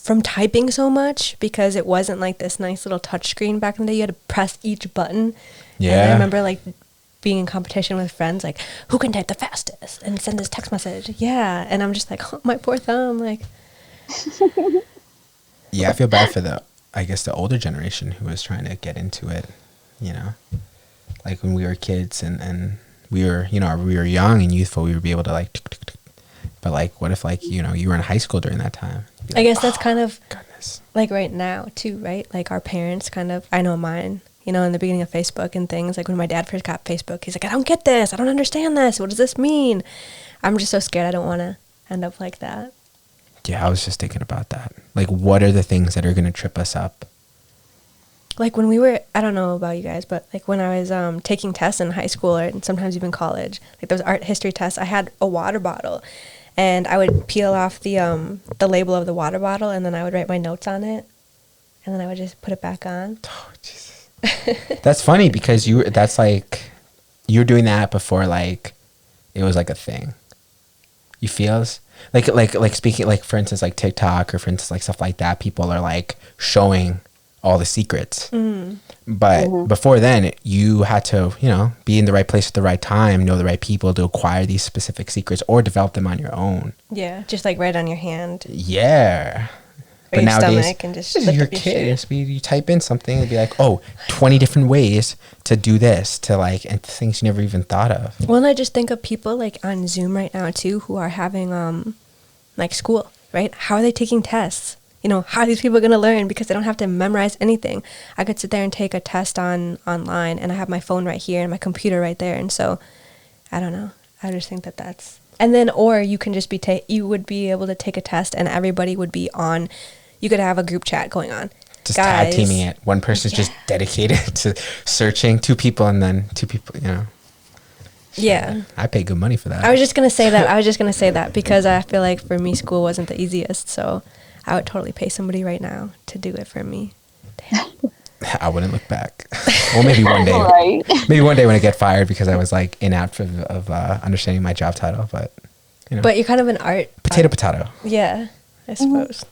from typing so much because it wasn't like this nice little touch screen back in the day. You had to press each button. And I Yeah. remember like being in competition with friends, like who can type the fastest and send this text message. Yeah, and I'm just like, oh, my poor thumb. Like, Yeah, I feel bad for I guess the older generation who was trying to get into it, you know, like when we were kids and we were, you know, we were young and youthful, we would be able to like, tick, tick, tick. But like, what if like, you know, you were in high school during that time? You'd be I like, guess that's kind of goodness. like right now too, right? Like our parents kind of, I know mine, you know, in the beginning of Facebook and things, like when my dad first got Facebook, he's like, I don't get this. I don't understand this. What does this mean? I'm just so scared I don't want to end up like that. Yeah, I was just thinking about that. Like, what are the things that are going to trip us up? Like when we were, I don't know about you guys, but like when I was taking tests in high school or and sometimes even college, like those art history tests, I had a water bottle and I would peel off the label of the water bottle and then I would write my notes on it and then I would just put it back on. Oh, Jesus. That's funny because that's like, you were doing that before like, it was like a thing. You feels? Like speaking, like for instance, like TikTok or for instance, like stuff like that, people are like showing all the secrets. But before then, you had to, you know, be in the right place at the right time, know the right people to acquire these specific secrets or develop them on your own. Yeah, just like right on your hand Yeah. or your stomach and just this is lift your up your kid. shirt. It's you type in something and be like, oh, 20 different ways to do this, to like, and things you never even thought of. Well, and I just think of people like on Zoom right now too who are having like school, right? How are they taking tests? You know, how are these people going to learn because they don't have to memorize anything? I could sit there and take a test online and I have my phone right here and my computer right there. And so, I don't know. I just think that's... And then, or you can just you would be able to take a test and everybody would be on... You could have a group chat going on. Just Guys, tag teaming it. One person's just dedicated to searching, two people, and then two people, you know. Yeah. I pay good money for that. I was just going to say that because I feel like for me, school wasn't the easiest. So I would totally pay somebody right now to do it for me. Damn. I wouldn't look back. Well, maybe one day. Right. Maybe one day when I get fired because I was like inapt of understanding my job title. But, you know. But you're kind of an art. Potato. Yeah, I suppose.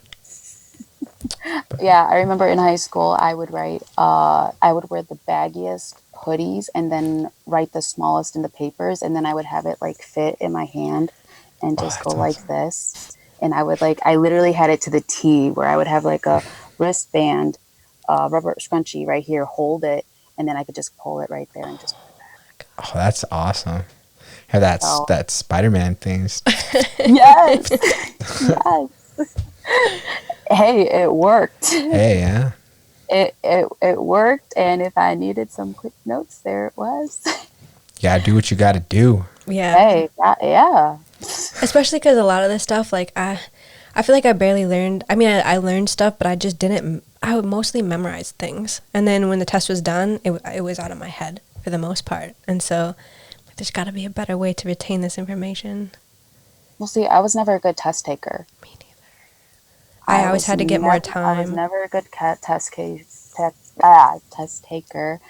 Yeah, I remember in high school, I would write, I would wear the baggiest hoodies and then write the smallest in the papers. And then I would have it like fit in my hand and just go that's like awesome. this. And I would I literally had it to the T where I would have like a wristband, rubber scrunchie right here, hold it. And then I could just pull it right there and just put it back. Oh, that's awesome. Have that Spider-Man things. Yes. Yes. Hey, it worked. Hey, yeah. It worked, and if I needed some quick notes, there it was. You gotta do what you gotta do. Yeah. Hey, yeah. Especially because a lot of this stuff, like, I feel like I barely learned. I mean, I learned stuff, but I just didn't. I would mostly memorize things. And then when the test was done, it was out of my head for the most part. And so there's got to be a better way to retain this information. Well, see, I was never a good test taker. Me neither. I always had to get more time. I was never a good test taker.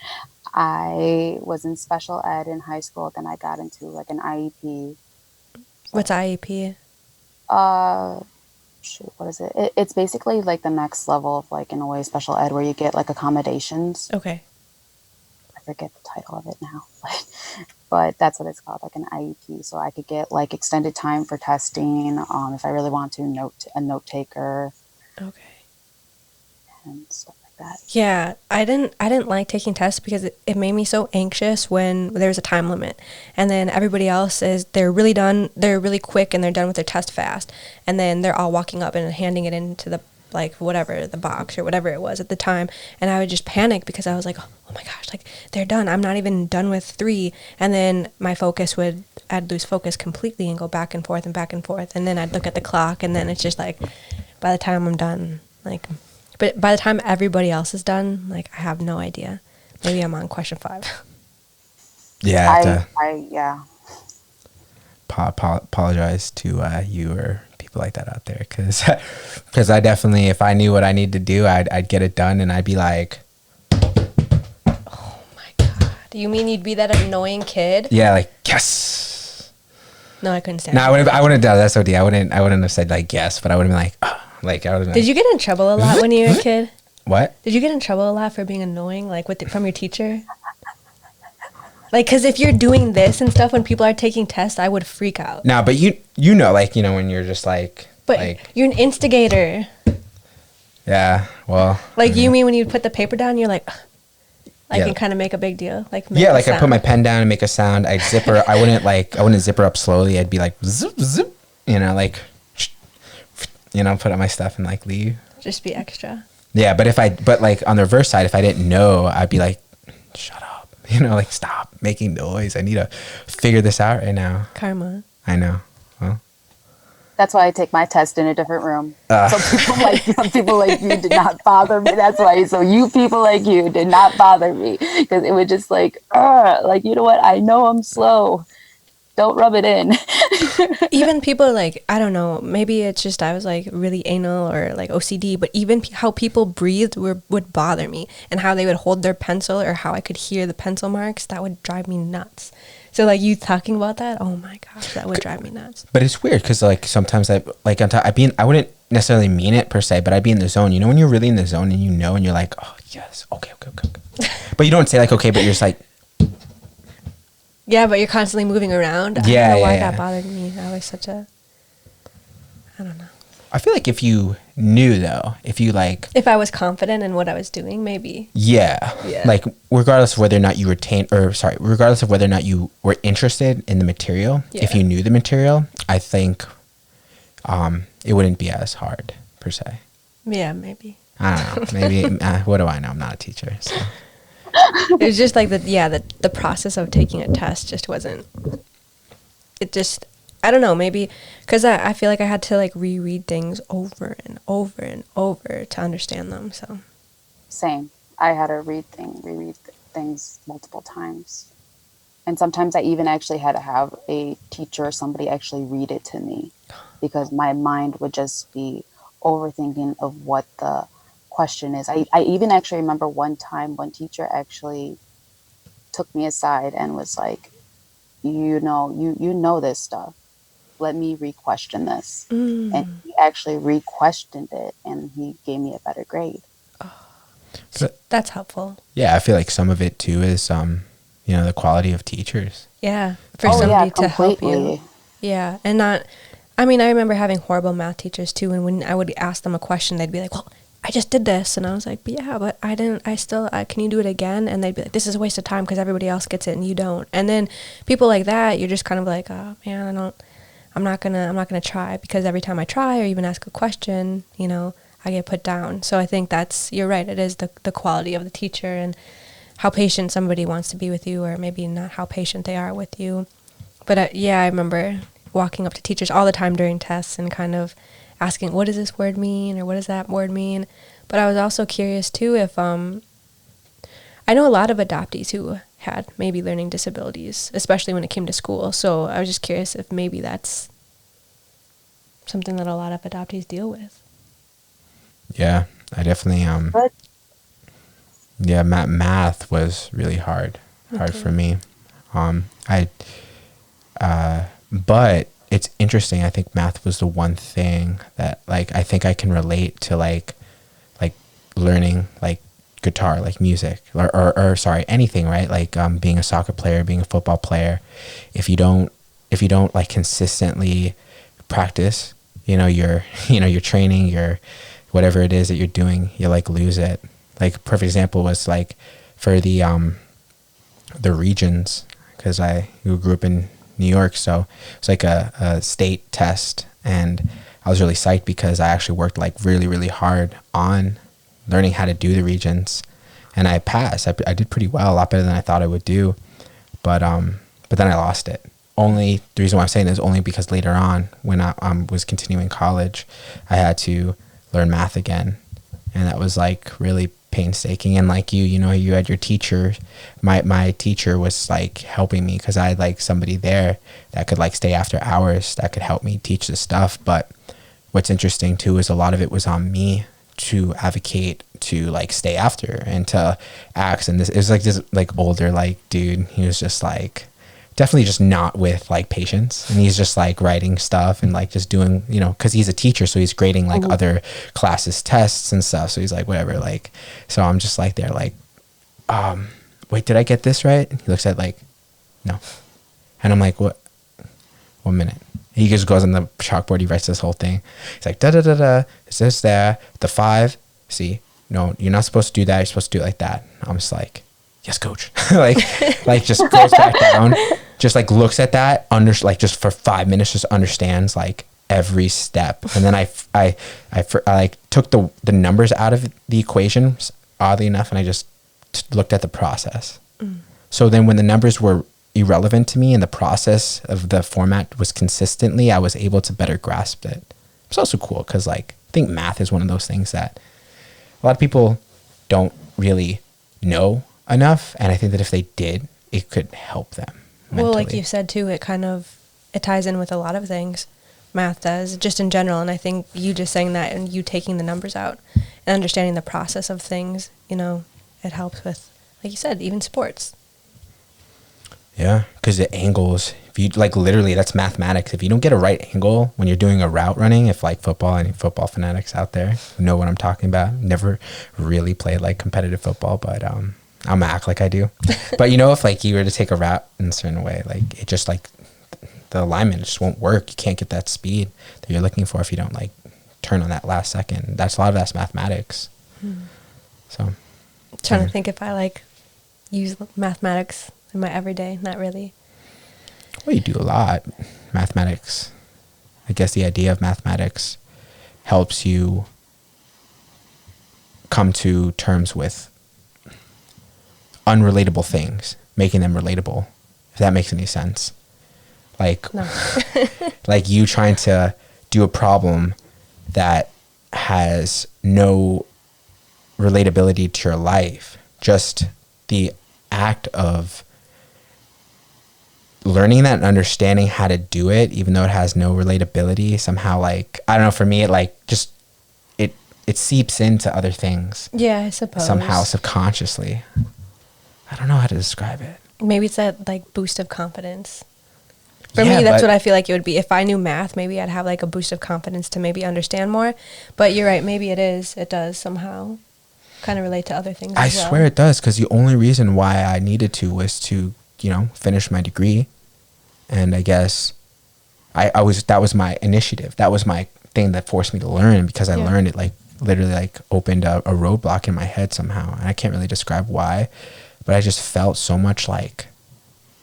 I was in special ed in high school. Then I got into like an IEP. What's IEP? Shoot, what is it? It's basically like the next level of like, in a way, special ed, where you get like accommodations. Okay. I forget the title of it now, but that's what it's called, like an IEP. So I could get like extended time for testing, if I really want to, a note taker Okay. and stuff like that. Yeah, I didn't like taking tests because it made me so anxious when there's a time limit. And then everybody else they're really quick and they're done with their test fast. And then they're all walking up and handing it into the like whatever, the box or whatever it was at the time. And I would just panic because I was like, oh my gosh, like they're done. I'm not even done with 3. And then I'd lose focus completely and go back and forth and back and forth. And then I'd look at the clock and then it's just like by the time I'm done, like, but by the time everybody else is done, like I have no idea. Maybe I'm on question 5. Yeah. Yeah. Apologize to you or people like that out there, because I definitely, if I knew what I need to do, I'd get it done, and I'd be like, Oh my god! You mean you'd be that annoying kid? yeah, like yes. No, I couldn't stand. No, it. I wouldn't have done SOD. I wouldn't have said like yes, but I would have been like, like I would have. Did you get in trouble a lot when you were a kid? What? Did you get in trouble a lot for being annoying, like from your teacher? Like, because if you're doing this and stuff when people are taking tests, I would freak out. No, but you know, like, you know, when you're just like, But like, you're an instigator. yeah, well, Like, you mean when you put the paper down, you're like, ugh. Like, Yeah. and kind of make a big deal. Like, yeah, like I sound. put my pen down and make a sound. I wouldn't zip her up slowly. I'd be like, zip, zip, you know, like, you know, put up my stuff and like leave. Just be extra. Yeah, but like on the reverse side, if I didn't know, I'd be like, shut up, you know, like stop making noise. I need to figure this out right now. Karma. I know. Well, That's why I take my test in a different room. Some people like you did not bother me. That's why. So you people like you did not bother me, because it would just like, you know what? I know I'm slow. Don't rub it in. Even people like, I don't know, maybe it's just I was like really anal or like OCD, but even how people breathed would bother me, and how they would hold their pencil or how I could hear the pencil marks, that would drive me nuts. So like you talking about that, oh my gosh, that would drive me nuts. but it's weird because like sometimes I wouldn't necessarily mean it per se, but I'd be in the zone. You know, when you're really in the zone and you know, and you're like, oh yes, okay. But you don't say like okay, but you're just like. Yeah, but you're constantly moving around. I don't know why that bothered me. I was such a, I don't know. I feel like if you knew though, if you like, If I was confident in what I was doing, maybe. yeah, like regardless of whether or not you regardless of whether or not you were interested in the material, if Yeah. you knew the material, I think it wouldn't be as hard per se. Yeah, maybe. I don't know. Maybe what do I know? I'm not a teacher. So. It was just like the process of taking a test just wasn't, it just, I don't know, maybe because I feel like I had to like reread things over and over and over to understand them. So Same. I had to reread things multiple times. And sometimes I even actually had to have a teacher or somebody actually read it to me, because my mind would just be overthinking of what the question is. I even actually remember one time one teacher actually took me aside and was like, you know this stuff. Let me re-question this. And he actually re-questioned it, and he gave me a better grade. that's helpful. Yeah, I feel like some of it too is you know, the quality of teachers. Yeah. For somebody to help you. completely. Yeah. And not, I mean, I remember having horrible math teachers too. And when I would ask them a question, they'd be like, well, I just did this. And I was like, but yeah, but can you do it again? And they'd be like, this is a waste of time because everybody else gets it and you don't. And then people like that, you're just kind of like, oh man, I'm not gonna try, because every time I try or even ask a question, you know, I get put down. So I think you're right. It is the quality of the teacher and how patient somebody wants to be with you, or maybe not how patient they are with you. But I remember walking up to teachers all the time during tests and kind of asking, what does this word mean, or what does that word mean? But I was also curious too if I know a lot of adoptees who had maybe learning disabilities, especially when it came to school. So I was just curious if maybe that's something that a lot of adoptees deal with. Yeah, I definitely But yeah, math was really hard for me. But it's interesting. I think math was the one thing that like I think I can relate to like learning like guitar, like music, or sorry, anything, right? Like being a soccer player, being a football player. If you don't like consistently practice, your training, your whatever it is that you're doing, you like lose it. Like perfect example was like for the regions, because I grew up in New York, so it's like a state test, and I was really psyched because I actually worked like really, really hard on learning how to do the regions, and I passed. I did pretty well, a lot better than I thought I would do, but then I lost it. Only the reason why I'm saying this is only because later on, when I was continuing college, I had to learn math again, and that was like really painstaking. And like you had your teacher. My teacher was like helping me because I had like somebody there that could like stay after hours that could help me teach the stuff. But what's interesting too is a lot of it was on me to advocate to like stay after and to ask. And it was like this like older like dude. He was just like definitely just not with like patience, and he's just like writing stuff and like just doing, because he's a teacher, so he's grading like other classes tests and stuff, so he's like whatever, like, so I'm just like there like wait, did I get this right? And he looks at like no, and I'm like, what, 1 minute. He just goes on the chalkboard, he writes this whole thing. He's like, da da da da, is this there? The 5, see, no, you're not supposed to do that, you're supposed to do it like that. I'm just like, yes, coach. like just goes back down, just like looks at that, like just for 5 minutes, just understands like every step. And then I like took the numbers out of the equation, oddly enough, and I just looked at the process. So then when the numbers were irrelevant to me and the process of the format was consistently, I was able to better grasp it. It's also cool because like I think math is one of those things that a lot of people don't really know enough, and I think that if they did, it could help them mentally. Well, like you said too, it ties in with a lot of things. Math does, just in general, and I think you just saying that and you taking the numbers out and understanding the process of things, it helps with, like you said, even sports. Yeah, because the angles, if you like literally, that's mathematics. If you don't get a right angle when you're doing a route running, if like football, any football fanatics out there know what I'm talking about. Never really played like competitive football, but I'm gonna act like I do. But if like you were to take a route in a certain way, like it just like the alignment just won't work. You can't get that speed that you're looking for if you don't like turn on that last second. That's a lot of that's mathematics. So Trying to think if I like use mathematics in my everyday. Not really. Well, you do a lot. Mathematics, I guess the idea of mathematics helps you come to terms with unrelatable things, making them relatable, if that makes any sense. Like, no. like you trying to do a problem that has no relatability to your life. Just the act of learning that and understanding how to do it, even though it has no relatability, somehow, like, I don't know, for me, it like just, it seeps into other things. Yeah, I suppose. Somehow, subconsciously. I don't know how to describe it. Maybe it's that like boost of confidence. For me, that's what I feel like it would be. If I knew math, maybe I'd have like a boost of confidence to maybe understand more. But you're right, maybe it does somehow kind of relate to other things as well. I swear it does, because the only reason why I needed to was to, finish my degree. And I guess that was my initiative. That was my thing that forced me to learn, because I learned it, like, literally, like, opened a roadblock in my head somehow. And I can't really describe why, but I just felt so much, like,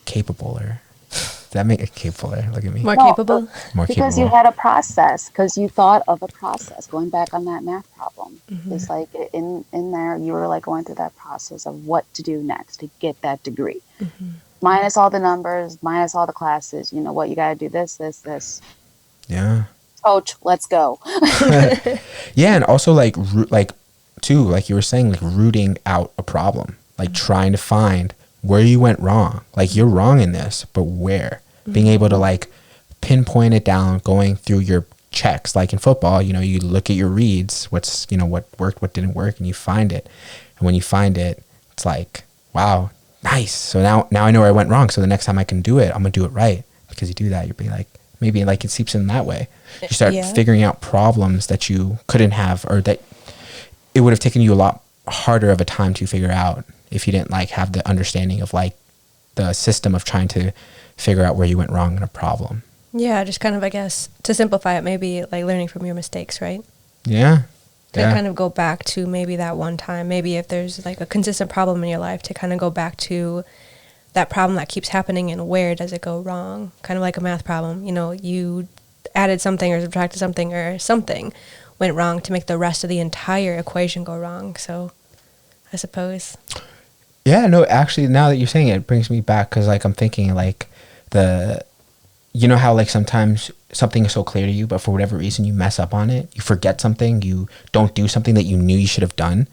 capable, or... Does that make it capable? Look at me. More capable? More because capable. you had a process, because you thought of a process. Going back on that math problem, it's like in there you were like going through that process of what to do next to get that degree. Minus all the numbers, minus all the classes. You know what? You got to do this. Yeah. Coach, let's go. Yeah, and also like too, like you were saying, like rooting out a problem, like trying to find where you went wrong. Like, you're wrong in this, but where? Being able to like pinpoint it down, going through your checks. Like in football, you look at your reads, what worked, what didn't work, and you find it. And when you find it, it's like, wow, nice. So now I know where I went wrong. So the next time I can do it, I'm gonna do it right. Because you do that, you'll be like, maybe like it seeps in that way. You start Yeah. figuring out problems that you couldn't have, or that it would have taken you a lot harder of a time to figure out if you didn't like have the understanding of like the system of trying to figure out where you went wrong in a problem. Yeah, just kind of, I guess, to simplify it, maybe like learning from your mistakes, right? Yeah. To kind of go back to maybe that one time, maybe if there's like a consistent problem in your life, to kind of go back to that problem that keeps happening and where does it go wrong? Kind of like a math problem. You know, you added something or subtracted something or something went wrong to make the rest of the entire equation go wrong. So I suppose. Yeah, no, actually, now that you're saying it, it brings me back because like I'm thinking like you know how like sometimes something is so clear to you, but for whatever reason you mess up on it, you forget something, you don't do something that you knew you should have done.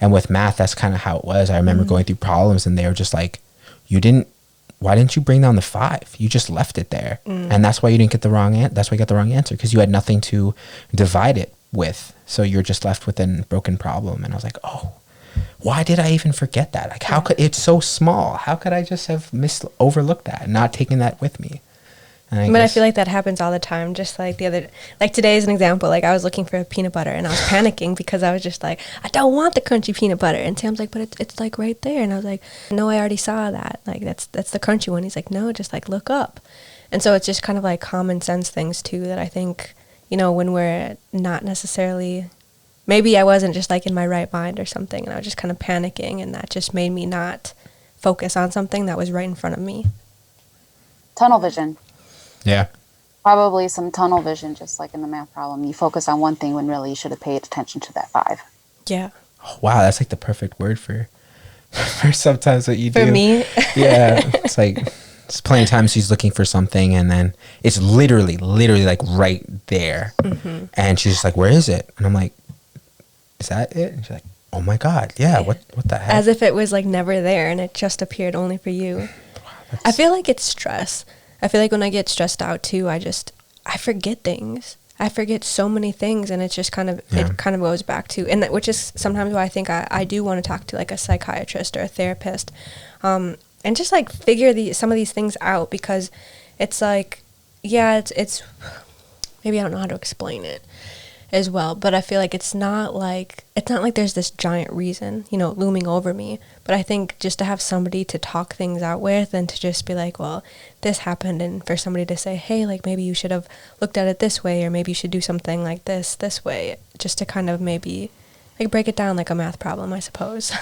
And with math, that's kind of how it was. I remember going through problems and they were just like, why didn't you bring down the 5? You just left it there. And that's why you didn't get the wrong answer. That's why you got the wrong answer, because you had nothing to divide it with. So you're just left with a broken problem. And I was like, oh, why did I even forget that? Like, how could, it's so small. How could I just have overlooked that and not taken that with me? And I feel like that happens all the time. Just like today is an example. Like I was looking for peanut butter and I was panicking because I was just like, I don't want the crunchy peanut butter. And Sam's like, but it's like right there. And I was like, no, I already saw that. Like that's the crunchy one. He's like, no, just like look up. And so it's just kind of like common sense things too that I think, you know, when we're not necessarily, maybe I wasn't just like in my right mind or something and I was just kind of panicking and that just made me not focus on something that was right in front of me. Tunnel vision. Yeah. Probably some tunnel vision, just like in the math problem. You focus on one thing when really you should have paid attention to that 5. Yeah. Oh, wow, that's like the perfect word for sometimes what you do. For me? Yeah. It's like, it's plenty of times she's looking for something and then it's literally like right there. Mm-hmm. And she's just like, where is it? And I'm like, is that it? And she's like, oh my God, yeah. What the heck? As if it was like never there and it just appeared only for you. Wow, I feel like it's stress. I feel like when I get stressed out too, I forget things. I forget so many things, and it's just kind of, it kind of goes back to, and which is sometimes why I think I do want to talk to like a psychiatrist or a therapist, and just like figure some of these things out, because it's like, yeah, it's maybe I don't know how to explain it as well, but I feel like it's not like there's this giant reason, you know, looming over me. But I think just to have somebody to talk things out with and to just be like, well, this happened, and for somebody to say, hey, like maybe you should have looked at it this way, or maybe you should do something like this way, just to kind of maybe like break it down like a math problem, I suppose.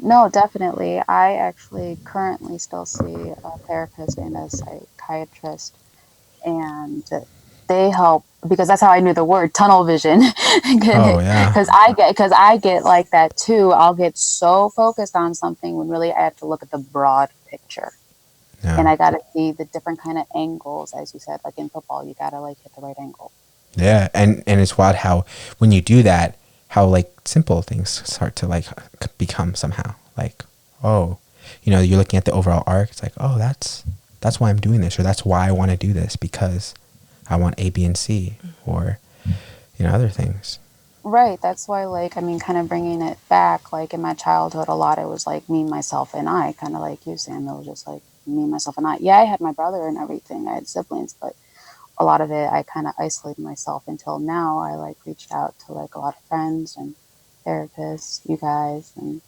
No, definitely. I actually currently still see a therapist and a psychiatrist, and they help, because that's how I knew the word tunnel vision. Oh yeah. Because I get like that too. I'll get so focused on something when really I have to look at the broad picture. Yeah. And I got to see the different kind of angles, as you said, like in football, you got to like hit the right angle. Yeah, and it's wild how when you do that, how like simple things start to like become somehow like, oh, you know, you're looking at the overall arc. It's like, oh, that's why I'm doing this, or that's why I want to do this, because I want A, B, and C, or, you know, other things. Right. That's why, like, I mean, kind of bringing it back, like in my childhood, a lot, it was like me, myself, and I, kind of like you, Sam. It was just like me, myself, and I. Yeah, I had my brother and everything. I had siblings, but a lot of it, I kind of isolated myself until now. I like reached out to like a lot of friends and therapists, you guys, and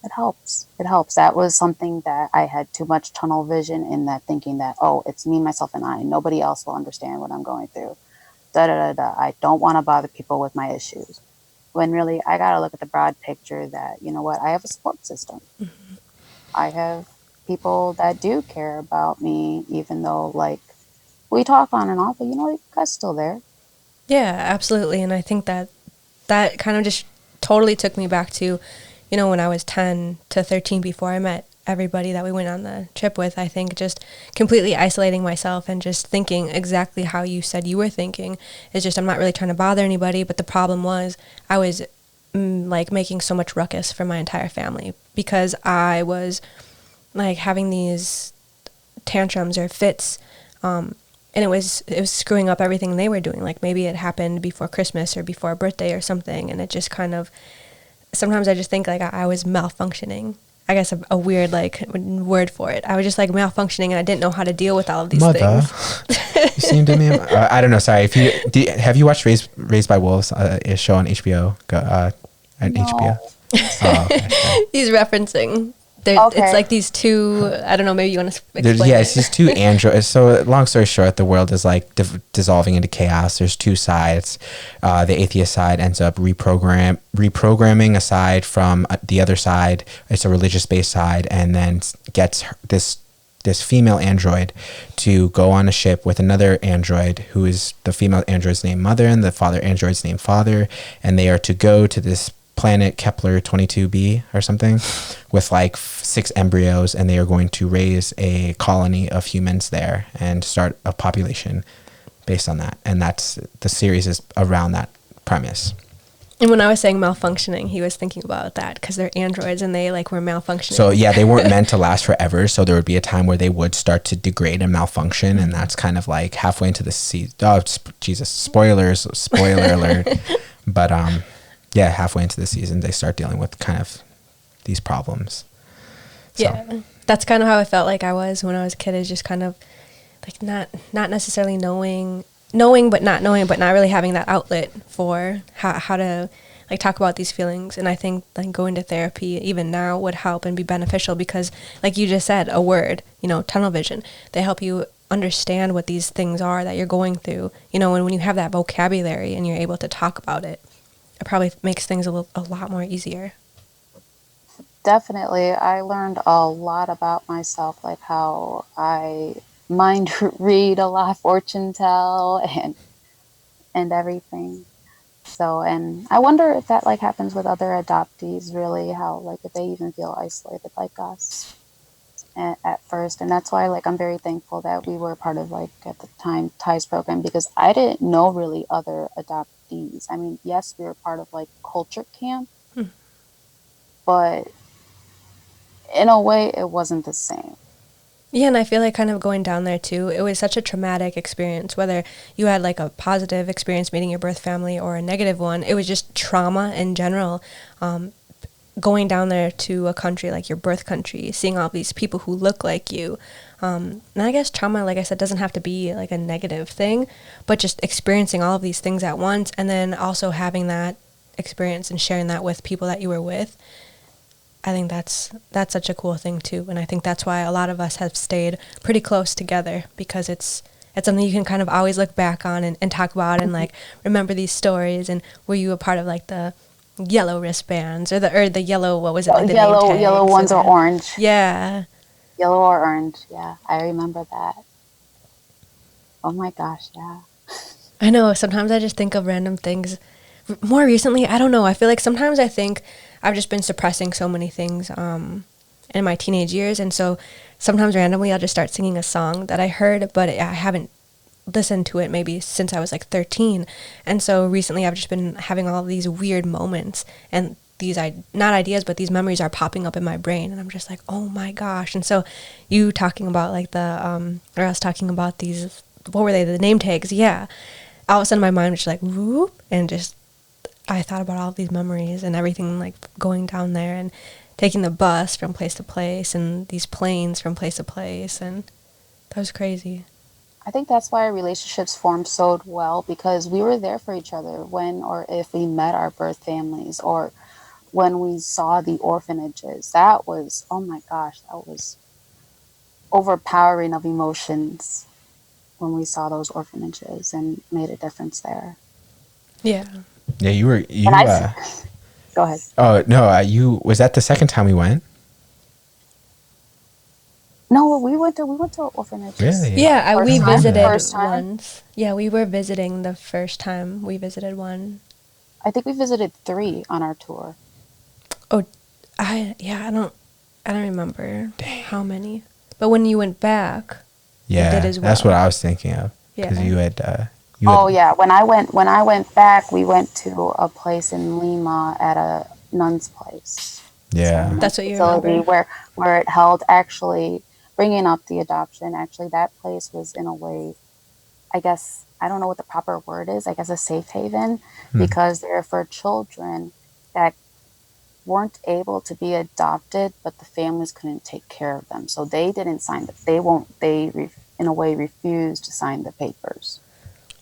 it helps. It helps. That was something that I had too much tunnel vision in, that thinking that, oh, it's me, myself, and I. Nobody else will understand what I'm going through. I don't want to bother people with my issues. When really, I got to look at the broad picture that, you know what, I have a support system. Mm-hmm. I have people that do care about me, even though, like, we talk on and off, but, you know, you guys still there. Yeah, absolutely. And I think that kind of just totally took me back to, you know, when I was 10 to 13, before I met everybody that we went on the trip with. I think just completely isolating myself and just thinking exactly how you said you were thinking. It's just, I'm not really trying to bother anybody, but the problem was I was like making so much ruckus for my entire family, because I was like having these tantrums or fits, and it was screwing up everything they were doing. Like maybe it happened before Christmas or before a birthday or something, and it just kind of, sometimes I just think like I was malfunctioning. I guess a weird like word for it. I was just like malfunctioning, and I didn't know how to deal with all of these Mother, things. you seem to me. I don't know. Sorry. If you have you watched Raised by Wolves? A show on HBO. At HBO. No. Oh, okay. He's referencing. It's Okay. like these two. I don't know. Maybe you want to explain Yeah, it. it's these two androids. So, long story short, the world is like dissolving into chaos. There's two sides. The atheist side ends up reprogramming a side from the other side. It's a religious based side, and then gets this female android to go on a ship with another android who is the female android's named Mother and the father android's named Father, and they are to go to this planet Kepler 22b or something with like 6 embryos, and they are going to raise a colony of humans there and start a population based on that. And that's the series is around that premise. And when I was saying malfunctioning, he was thinking about that because they're androids and they like were malfunctioning. So yeah, they weren't meant to last forever. So there would be a time where they would start to degrade and malfunction, and that's kind of like halfway into the season. Oh, Jesus! Spoiler alert! But yeah, halfway into the season, they start dealing with kind of these problems. So. Yeah, that's kind of how I felt like I was when I was a kid. Is just kind of like not necessarily knowing but not knowing, but not really having that outlet for how to like talk about these feelings. And I think like going to therapy even now would help and be beneficial because, like you just said, a word, tunnel vision. They help you understand what these things are that you're going through. And when you have that vocabulary and you're able to talk about it, it probably makes things a lot more easier. Definitely. I learned a lot about myself, like how I mind read a lot, fortune tell, and everything. So, and I wonder if that like happens with other adoptees, really, how like if they even feel isolated like us at first. And that's why like I'm very thankful that we were part of like at the time TIES program, because I didn't know really other adoptees. I mean, yes, we were part of like culture camp, but in a way it wasn't the same. Yeah, and I feel like kind of going down there too, it was such a traumatic experience, whether you had like a positive experience meeting your birth family or a negative one. It was just trauma in general. Going down there to a country like your birth country, seeing all these people who look like you. And I guess trauma, like I said, doesn't have to be like a negative thing, but just experiencing all of these things at once and then also having that experience and sharing that with people that you were with. I think that's such a cool thing too, and I think that's why a lot of us have stayed pretty close together, because it's something you can kind of always look back on and talk about and like remember these stories. And were you a part of like the yellow wristbands or the yellow, what was it, like the yellow ones or orange? Yeah, yellow or orange. Yeah, I remember that. Oh my gosh, yeah. I know. Sometimes I just think of random things. More recently, I don't know. I feel like sometimes I think I've just been suppressing so many things in my teenage years. And so sometimes randomly I'll just start singing a song that I heard, but I haven't listened to it maybe since I was like 13. And so recently I've just been having all these weird moments, and these, not ideas, but these memories are popping up in my brain. And I'm just like, oh my gosh. And so you talking about like or us talking about these, what were they, the name tags? Yeah. All of a sudden my mind was just like, whoop, and just, I thought about all of these memories and everything, like going down there and taking the bus from place to place and these planes from place to place, and that was crazy. I think that's why our relationships formed so well, because we were there for each other when or if we met our birth families or when we saw the orphanages. That was, oh my gosh, that was overpowering of emotions when we saw those orphanages and made a difference there. Yeah. Yeah, you Go ahead. Oh no, was that the second time we went? No, we went to orphanages. Really? Yeah, we visited First time? once. Yeah, we were visiting the first time we visited one. I think we visited 3 on our tour. Oh, I don't remember how many. But when you went back, Yeah, you did as well. That's what I was thinking of. Because Yeah. you had. Yeah, when I went back, we went to a place in Lima at a nun's place. Yeah. So, That's what you facility remember. where it held, actually bringing up the adoption. Actually, that place was in a way, I guess, I don't know what the proper word is. I guess a safe haven, because they're for children that weren't able to be adopted, but the families couldn't take care of them, so they didn't sign the. In a way refused to sign the papers.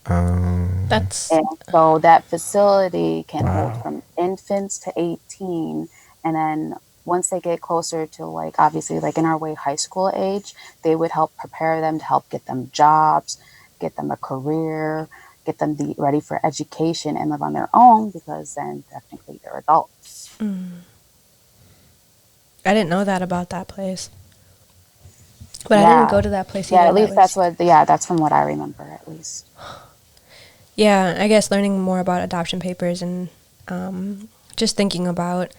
That's And so that facility can hold Wow. from infants to 18. And then once they get closer to, like, obviously, like in our way, high school age, they would help prepare them to help get them jobs, get them a career, get them ready for education and live on their own, because then technically they're adults. I didn't know that about that place. But I didn't Yeah. go to that place Yeah, either. at least that's from what I remember, at least. Yeah, I guess learning more about adoption papers and just thinking about,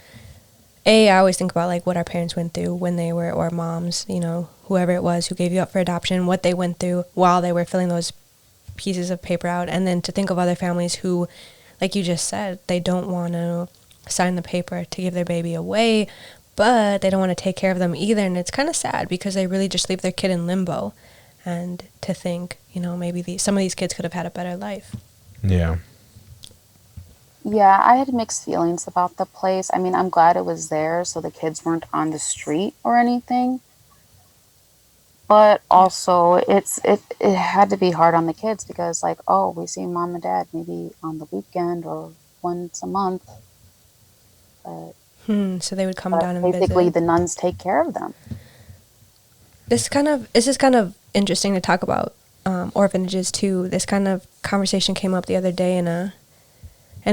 I always think about like what our parents went through when they were, or moms, whoever it was who gave you up for adoption, what they went through while they were filling those pieces of paper out. And then to think of other families who, like you just said, they don't want to sign the paper to give their baby away, but they don't want to take care of them either. And it's kind of sad because they really just leave their kid in limbo. And to think, maybe some of these kids could have had a better life. Yeah. Yeah, I had mixed feelings about the place. I mean, I'm glad it was there so the kids weren't on the street or anything. But also it had to be hard on the kids because, like, oh, we see mom and dad maybe on the weekend or once a month. But, So they would come down and basically visit. the nuns take care of them. This is kind of interesting to talk about orphanages too. This kind of conversation came up the other day in a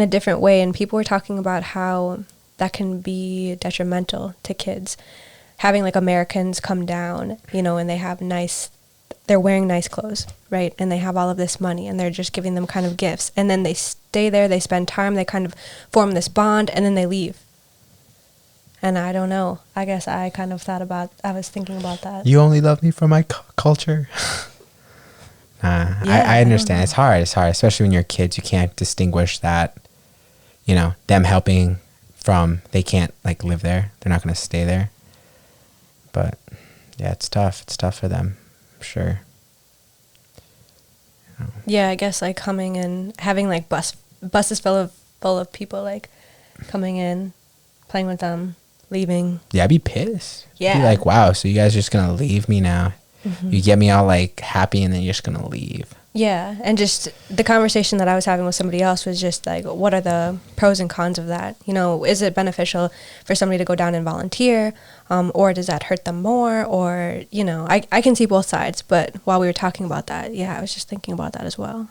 different way, and people were talking about how that can be detrimental to kids. Having like Americans come down, and they're wearing nice clothes, right? And they have all of this money and they're just giving them kind of gifts. And then they stay there, they spend time, they kind of form this bond, and then they leave. And I don't know. I guess I was thinking about that. You only love me for my culture. Yeah, I understand. know. It's hard, especially when you're kids. You can't distinguish that, them helping from, they can't like live there. They're not going to stay there. But yeah, it's tough. It's tough for them, I'm sure. Yeah, I guess like coming and having like buses full of people like coming in, playing with them, leaving. Yeah, I'd be pissed. Yeah. I'd be like, wow, so you guys are just going to leave me now? Mm-hmm. You get me all like happy and then you're just going to leave. Yeah, and just the conversation that I was having with somebody else was just like, what are the pros and cons of that? Is it beneficial for somebody to go down and volunteer, or does that hurt them more? Or, I can see both sides, but while we were talking about that, yeah, I was just thinking about that as well.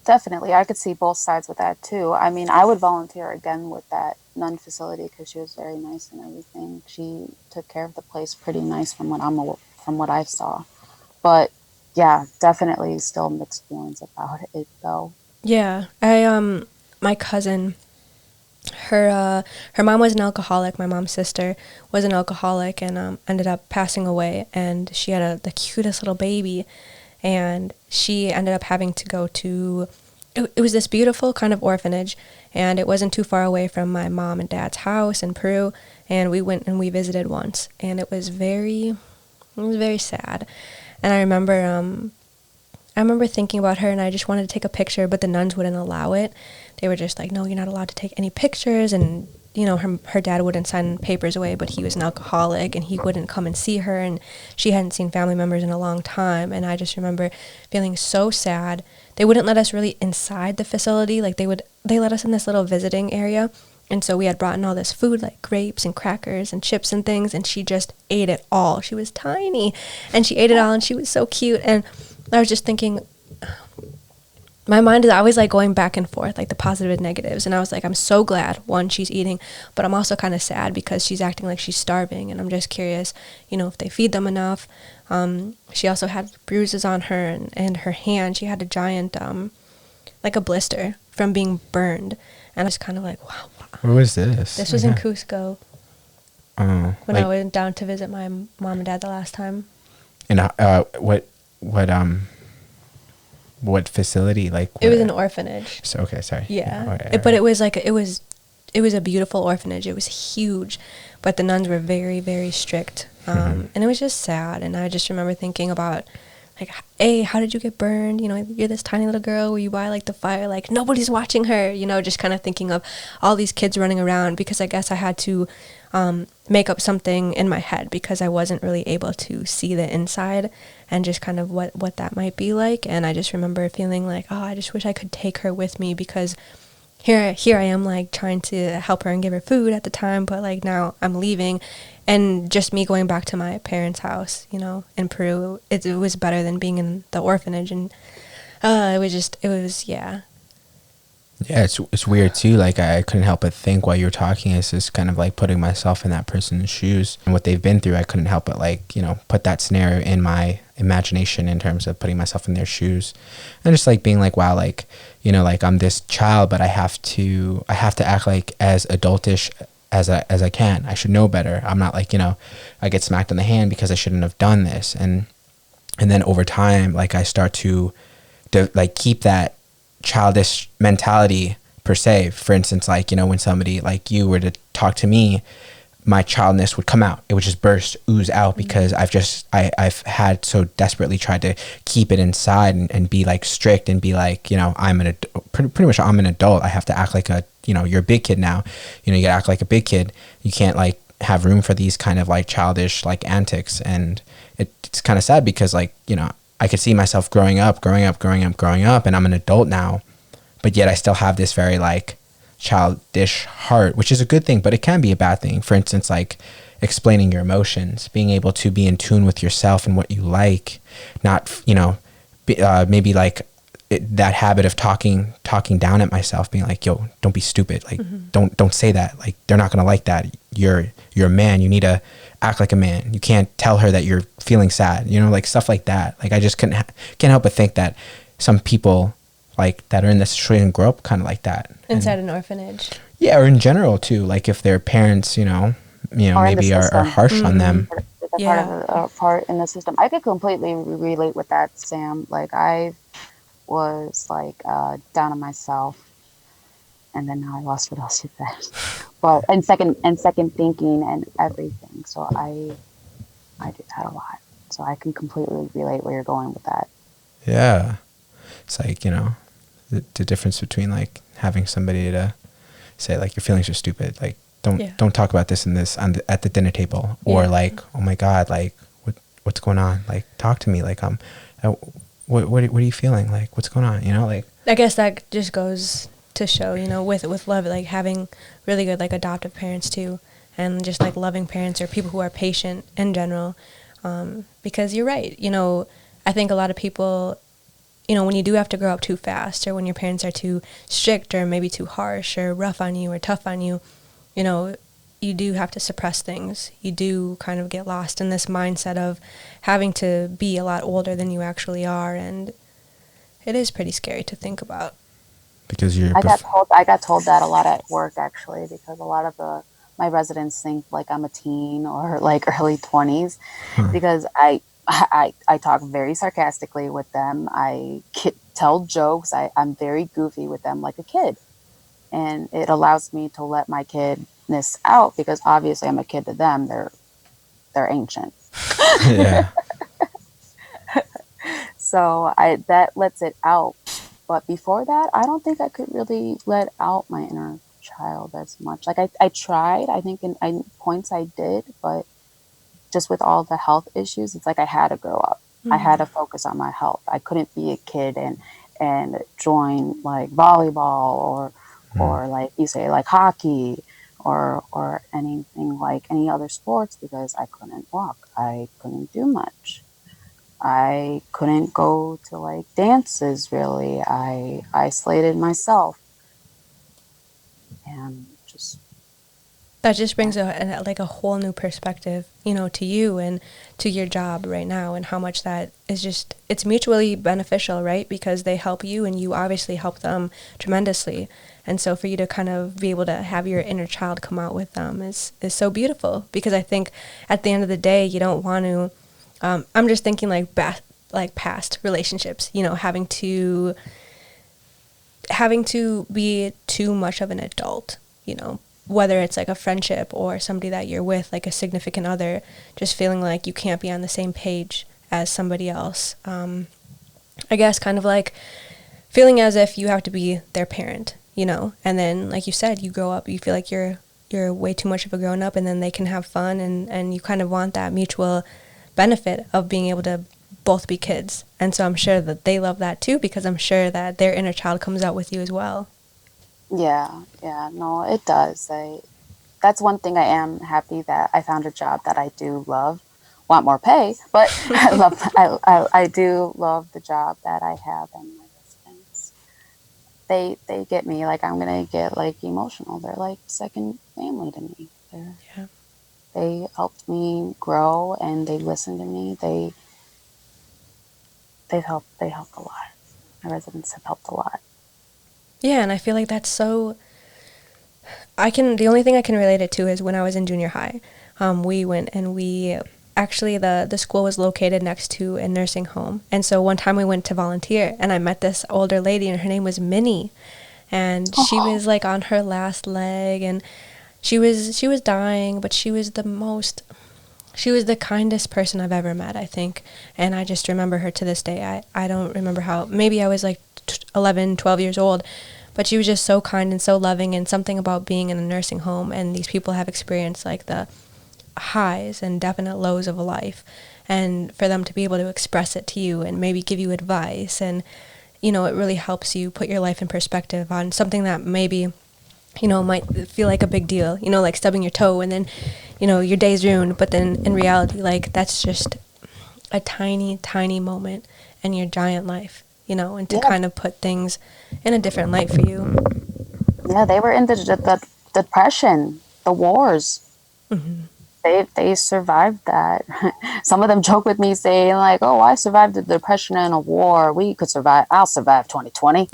Definitely, I could see both sides with that too. I mean, I would volunteer again with that nun facility because she was very nice and everything. She took care of the place pretty nice from what I saw. But yeah, definitely still mixed feelings about it though. Yeah, my cousin, her mom was an alcoholic. My mom's sister was an alcoholic and ended up passing away. And she had the cutest little baby, and she ended up having to go to. It was this beautiful kind of orphanage, and it wasn't too far away from my mom and dad's house in Peru. And we went and we visited once, and it was very sad. And I remember thinking about her, and I just wanted to take a picture, but the nuns wouldn't allow it. They were just like, no, you're not allowed to take any pictures. And, her dad wouldn't sign papers away, but he was an alcoholic, and he wouldn't come and see her, and she hadn't seen family members in a long time. And I just remember feeling so sad. They wouldn't let us really inside the facility. Like, they let us in this little visiting area. And so we had brought in all this food, like grapes and crackers and chips and things, and she just ate it all. She was tiny, and she ate it all, and she was so cute. And I was just thinking, my mind is always like going back and forth, like the positive and negatives. And I was like, I'm so glad, one, she's eating, but I'm also kind of sad because she's acting like she's starving. And I'm just curious, if they feed them enough. She also had bruises on her and her hand. She had a giant, like a blister from being burned. And I was kind of like, wow. Where was this? This was in Cusco. Oh, when I went down to visit my mom and dad the last time. And what facility? Like, it was an orphanage. So, okay, sorry. Yeah, but it was like it was a beautiful orphanage. It was huge, but the nuns were very, very strict, and it was just sad. And I just remember thinking about like, hey, how did you get burned? You're this tiny little girl. Were you by like the fire? Like, nobody's watching her, just kind of thinking of all these kids running around, because I guess I had to make up something in my head because I wasn't really able to see the inside and just kind of what that might be like. And I just remember feeling like, oh, I just wish I could take her with me, because here I am, like, trying to help her and give her food at the time, but like now I'm leaving, and just me going back to my parents' house, in Peru, it was better than being in the orphanage. And yeah. Yeah, it's weird too. Like, I couldn't help but think while you were talking, it's just kind of like putting myself in that person's shoes and what they've been through. I couldn't help but like, put that scenario in my imagination in terms of putting myself in their shoes, and just like being like, wow, like, like I'm this child, but I have to act like as adultish as I can. I should know better. I'm not like, I get smacked on the hand because I shouldn't have done this. And then over time, like, I start to like keep that childish mentality per se. For instance, like, when somebody like you were to talk to me, my childness would come out. It would just ooze out, because I've had so desperately tried to keep it inside and be like strict and be like, pretty much I'm an adult. I have to act like you're a big kid now. You gotta act like a big kid. You can't like have room for these kind of like childish like antics. And it's kind of sad because like, I could see myself growing up, and I'm an adult now, but yet I still have this very like childish heart, which is a good thing, but it can be a bad thing. For instance, like explaining your emotions, being able to be in tune with yourself and what you like, not, maybe like that habit of talking down at myself, being like, yo, don't be stupid. Like, don't say that. Like, they're not going to like that. You're a man. You need to act like a man. You can't tell her that you're feeling sad, like stuff like that. Like, I just can't help but think that some people like that are in this situation grow up kind of like that. Inside an orphanage. Yeah, or in general too. Like if their parents, maybe are harsh on them. Part in the system. I could completely relate with that, Sam. Like, I was like down on myself, and then now I lost what else you said. But and second thinking and everything. So I do that a lot. So I can completely relate where you're going with that. Yeah, it's like the difference between like having somebody to say like your feelings are stupid, like don't talk about this and this at the dinner table, or like, oh my God, like what's going on, like talk to me, like what are you feeling, like what's going on, like. I guess that just goes to show, with love, like having really good like adoptive parents too, and just like loving parents or people who are patient in general, because you're right, I think a lot of people, when you do have to grow up too fast, or when your parents are too strict or maybe too harsh or rough on you or tough on you, you do have to suppress things. You do kind of get lost in this mindset of having to be a lot older than you actually are, and it is pretty scary to think about. Because I got told that a lot at work, actually, because a lot of my residents think like I'm a teen or like early 20s, because I talk very sarcastically with them. I tell jokes. I'm very goofy with them, like a kid. And it allows me to let my kidness out, because obviously I'm a kid to them. They're ancient. Yeah. So that lets it out. But before that, I don't think I could really let out my inner child as much. Like I tried, I think in points I did, but just with all the health issues, it's like I had to grow up. I had to focus on my health. I couldn't be a kid and join like volleyball or like you say, like hockey or anything like any other sports, because I couldn't walk. I couldn't do much. I couldn't go to like dances, really. I isolated myself. And that just brings a whole new perspective, to you and to your job right now, and how much that is just, it's mutually beneficial, right? Because they help you and you obviously help them tremendously. And so for you to kind of be able to have your inner child come out with them is so beautiful, because I think at the end of the day, you don't want to, I'm just thinking like past relationships, having to be too much of an adult, whether it's like a friendship or somebody that you're with, like a significant other, just feeling like you can't be on the same page as somebody else. I guess kind of like feeling as if you have to be their parent, you know, and then like you said, you grow up, you feel like you're way too much of a grown up, and then they can have fun, and you kind of want that mutual benefit of being able to both be kids. And so I'm sure that they love that too, because I'm sure that their inner child comes out with you as well. Yeah, no, it does. That's one thing I am happy that I found a job that I do love. Want more pay, but I do love the job that I have, and my residents. They get me. Like, I'm gonna get like emotional. They're like second family to me. Yeah. They helped me grow, and they listen to me. They helped a lot. My residents have helped a lot. Yeah, and I feel like that's so. The only thing I can relate it to is when I was in junior high. We went and actually the school was located next to a nursing home. And so one time we went to volunteer, and I met this older lady, and her name was Minnie. And she was like on her last leg, and she was dying, but she was the kindest person I've ever met, I think. And I just remember her to this day. I don't remember how, maybe I was like 11, 12 years old, but she was just so kind and so loving, and something about being in a nursing home, and these people have experienced like the highs and definite lows of a life, and for them to be able to express it to you and maybe give you advice, and you know, it really helps you put your life in perspective on something that maybe, you know, might feel like a big deal, you know, like stubbing your toe and then, you know, your day's ruined, but then in reality, like, that's just a tiny moment in your giant life, you know, and to kind of put things in a different light for you. Yeah, they were in the depression, the wars. Mm-hmm. They survived that. Some of them joke with me saying like, "Oh, I survived the depression and a war. We could survive. I'll survive 2020."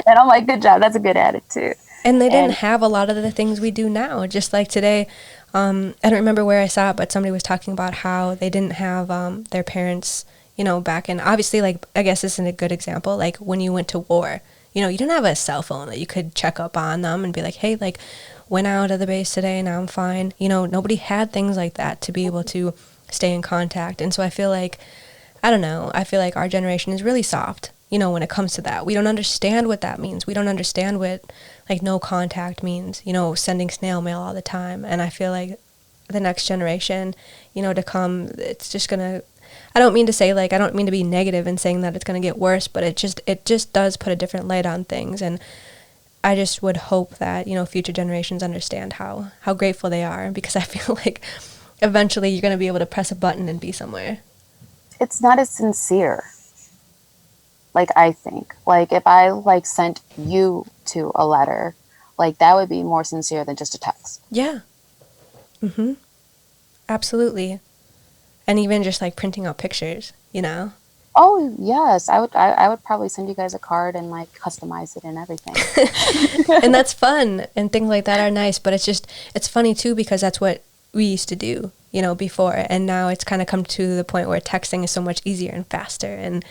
And I'm like, "Good job. That's a good attitude." And they didn't have a lot of the things we do now. Just like today, I don't remember where I saw it, but somebody was talking about how they didn't have their parents, you know, back in, obviously, like, I guess this is a good example, like when you went to war, you know, you didn't have a cell phone that you could check up on them and be like, hey, like, went out of the base today, now I'm fine. You know, nobody had things like that to be able to stay in contact. And so I feel like, I don't know, I feel like our generation is really soft, you know, when it comes to that. We don't understand what that means. We don't understand what, like, no contact means, you know, sending snail mail all the time. And I feel like the next generation, you know, to come, it's just going to, I don't mean to say, like, I don't mean to be negative in saying that it's going to get worse, but it just does put a different light on things. And I just would hope that, you know, future generations understand how grateful they are, because I feel like eventually you're going to be able to press a button and be somewhere. It's not as sincere. Like, I think, like, if I like sent you to a letter, like, that would be more sincere than just a text. Yeah. Mm-hmm. Absolutely. And even just like printing out pictures, you know? Oh, yes. I would probably send you guys a card and like customize it and everything. And that's fun, and things like that are nice, but it's funny too, because that's what we used to do, you know, before. And now it's kind of come to the point where texting is so much easier and faster. And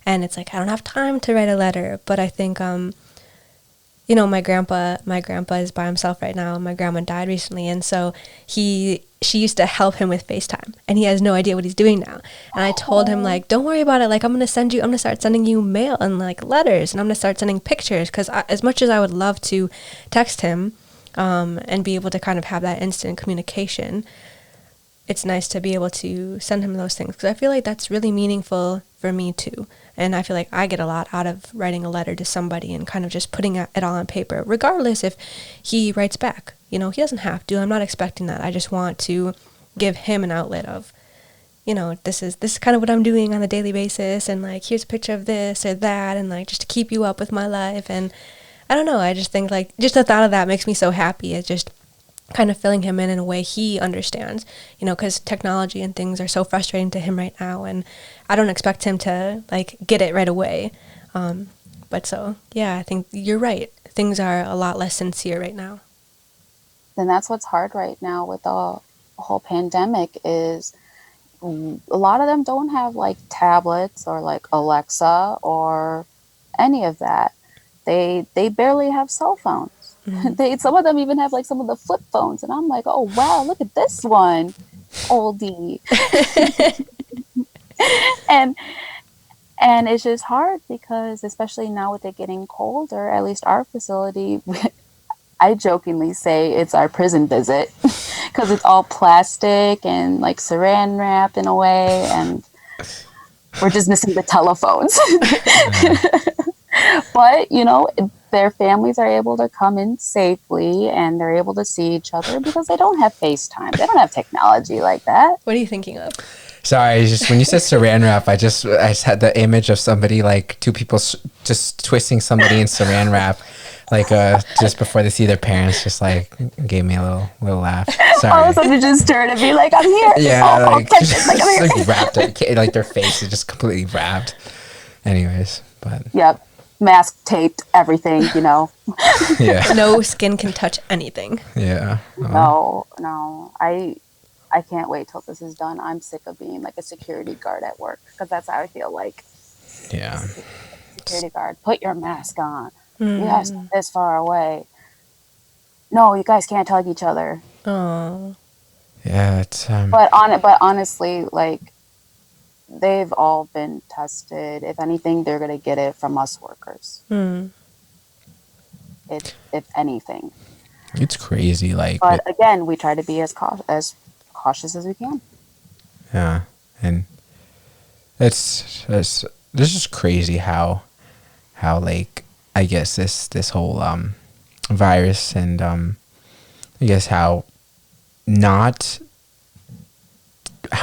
it's like, I don't have time to write a letter. But I think, you know, my grandpa is by himself right now. My grandma died recently. And so she used to help him with FaceTime, and he has no idea what he's doing now. And I told him, like, don't worry about it. Like, I'm going to start sending you mail and like letters, and I'm going to start sending pictures. Cause as much as I would love to text him, and be able to kind of have that instant communication, it's nice to be able to send him those things, because I feel like that's really meaningful for me too. And I feel like I get a lot out of writing a letter to somebody and kind of just putting it all on paper, regardless if he writes back. You know, he doesn't have to. I'm not expecting that. I just want to give him an outlet of, you know, this is kind of what I'm doing on a daily basis, and like, here's a picture of this or that, and like, just to keep you up with my life. And I don't know, I just think like, just the thought of that makes me so happy. It's just kind of filling him in a way he understands, you know, because technology and things are so frustrating to him right now, and I don't expect him to like get it right away. But so, yeah, I think you're right. Things are a lot less sincere right now. And that's what's hard right now with the whole pandemic is a lot of them don't have like tablets or like Alexa or any of that. They barely have cell phones. Mm-hmm. Some of them even have like some of the flip phones, and I'm like, oh wow, look at this one, oldie. and and it's just hard because, especially now with it getting colder, at least our facility, I jokingly say it's our prison visit because it's all plastic and like saran wrap in a way, and we're just missing the telephones. But, you know, their families are able to come in safely and they're able to see each other because they don't have FaceTime. They don't have technology like that. What are you thinking of? Sorry, just when you said saran wrap, I just had the image of somebody, like two people just twisting somebody in saran wrap, like just before they see their parents. Just like gave me a little laugh. Sorry. All of a sudden, you just turn and be like, "I'm here." Yeah, like just, like wrapped it, like their face is just completely wrapped. Anyways, but yep, mask taped, everything. You know. Yeah. No skin can touch anything. Yeah. No, I can't wait till this is done. I'm sick of being like a security guard at work because that's how I feel like. Yeah. Security guard, put your mask on. You guys are this far away. No, you guys can't hug each other. Oh. Yeah, it's But honestly, like they've all been tested. If anything, they're gonna get it from us workers. If anything. It's crazy, like. But again, we try to be as cautious as we can. Yeah, and it's this is crazy how like I guess this whole virus and I guess how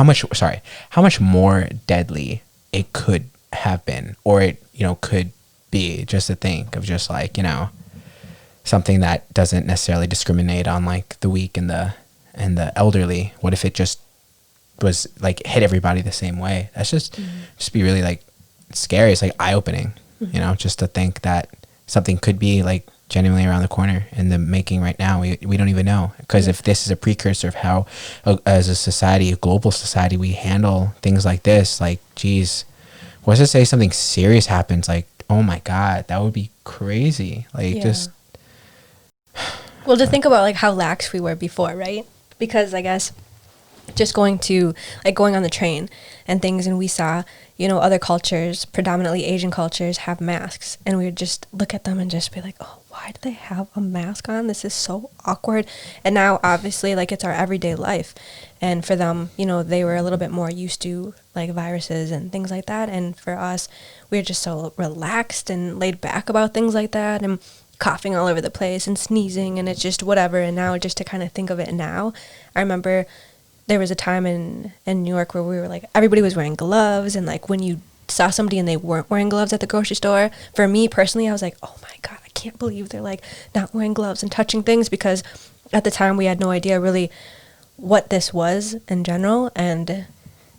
much more deadly it could have been, or it could be, just to think of, just like something that doesn't necessarily discriminate on like the weak and the elderly. What if it just was like hit everybody the same way? That's just be really like scary. It's like eye-opening, just to think that something could be like genuinely around the corner in the making right now. We don't even know, because if this is a precursor of how as a society, a global society, we handle things like this, like geez, what's to say something serious happens, like oh my god, that would be crazy. Like just well, to think about like how lax we were before, right? Because I guess just going on the train and things, and we saw other cultures, predominantly Asian cultures, have masks, and we would just look at them and just be like, oh, why do they have a mask on? This is so awkward. And now obviously like it's our everyday life, and for them they were a little bit more used to like viruses and things like that, and for us we were just so relaxed and laid back about things like that, and coughing all over the place and sneezing, and it's just whatever. And now just to kind of think of it now, I remember there was a time in New York where we were like, everybody was wearing gloves, and like when you saw somebody and they weren't wearing gloves at the grocery store, for me personally, I was like, oh my god, I can't believe they're like not wearing gloves and touching things, because at the time we had no idea really what this was in general, and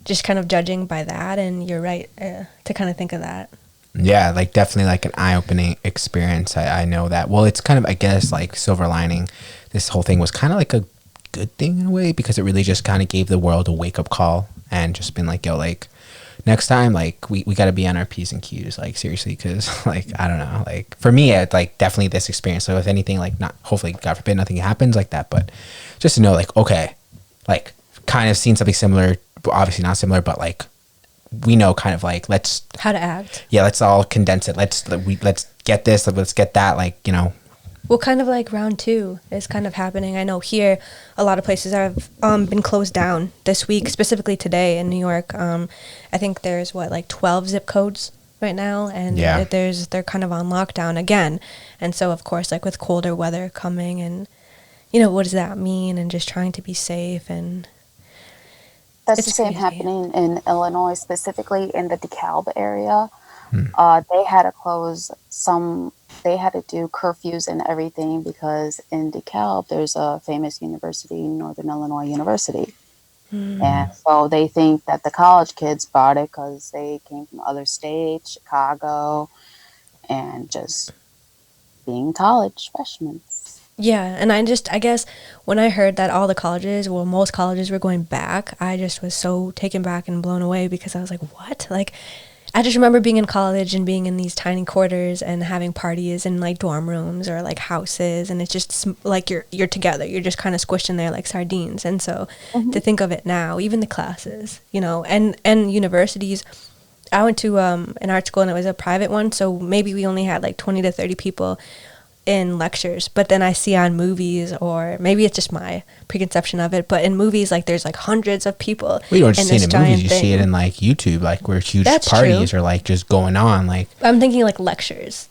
just kind of judging by that. And you're right, to kind of think of that. Yeah, like definitely like an eye-opening experience. I know that. Well, it's kind of, I guess, like silver lining. This whole thing was kind of like a good thing in a way, because it really just kind of gave the world a wake-up call and just been like, yo, like next time, like we got to be on our P's and Q's, like seriously, because like I don't know, like for me, it like definitely this experience. So if anything, like not, hopefully God forbid nothing happens like that, but just to know like, okay, like kind of seen something similar, obviously not similar, but like we know kind of like how to act. Yeah, let's all condense it. Let's get this, let's get that, like Well, kind of like round 2 is kind of happening. I know here a lot of places have been closed down this week, specifically today in New York. I think there's 12 zip codes right now, and they're kind of on lockdown again. And so of course, like with colder weather coming, and what does that mean, and just trying to be safe. And that's the same happening in Illinois, specifically in the DeKalb area. They had to close they had to do curfews and everything, because in DeKalb there's a famous university, Northern Illinois University. And so they think that the college kids bought it because they came from other states, Chicago, and just being college freshmen. Yeah, and I guess when I heard that all the colleges, well, most colleges were going back, I just was so taken back and blown away, because I was like, what? Like, I just remember being in college and being in these tiny quarters and having parties in like dorm rooms or like houses, and it's just like you're together. You're just kind of squished in there like sardines. And so to think of it now, even the classes, you know, and universities. I went to an art school and it was a private one, so maybe we only had like 20 to 30 people in lectures, but then I see on movies, or maybe it's just my preconception of it, but in movies, like there's like hundreds of people. We don't just see it in movies, you thing. see it in like YouTube, like where huge That's parties true. are like just going on. Like I'm thinking like lectures,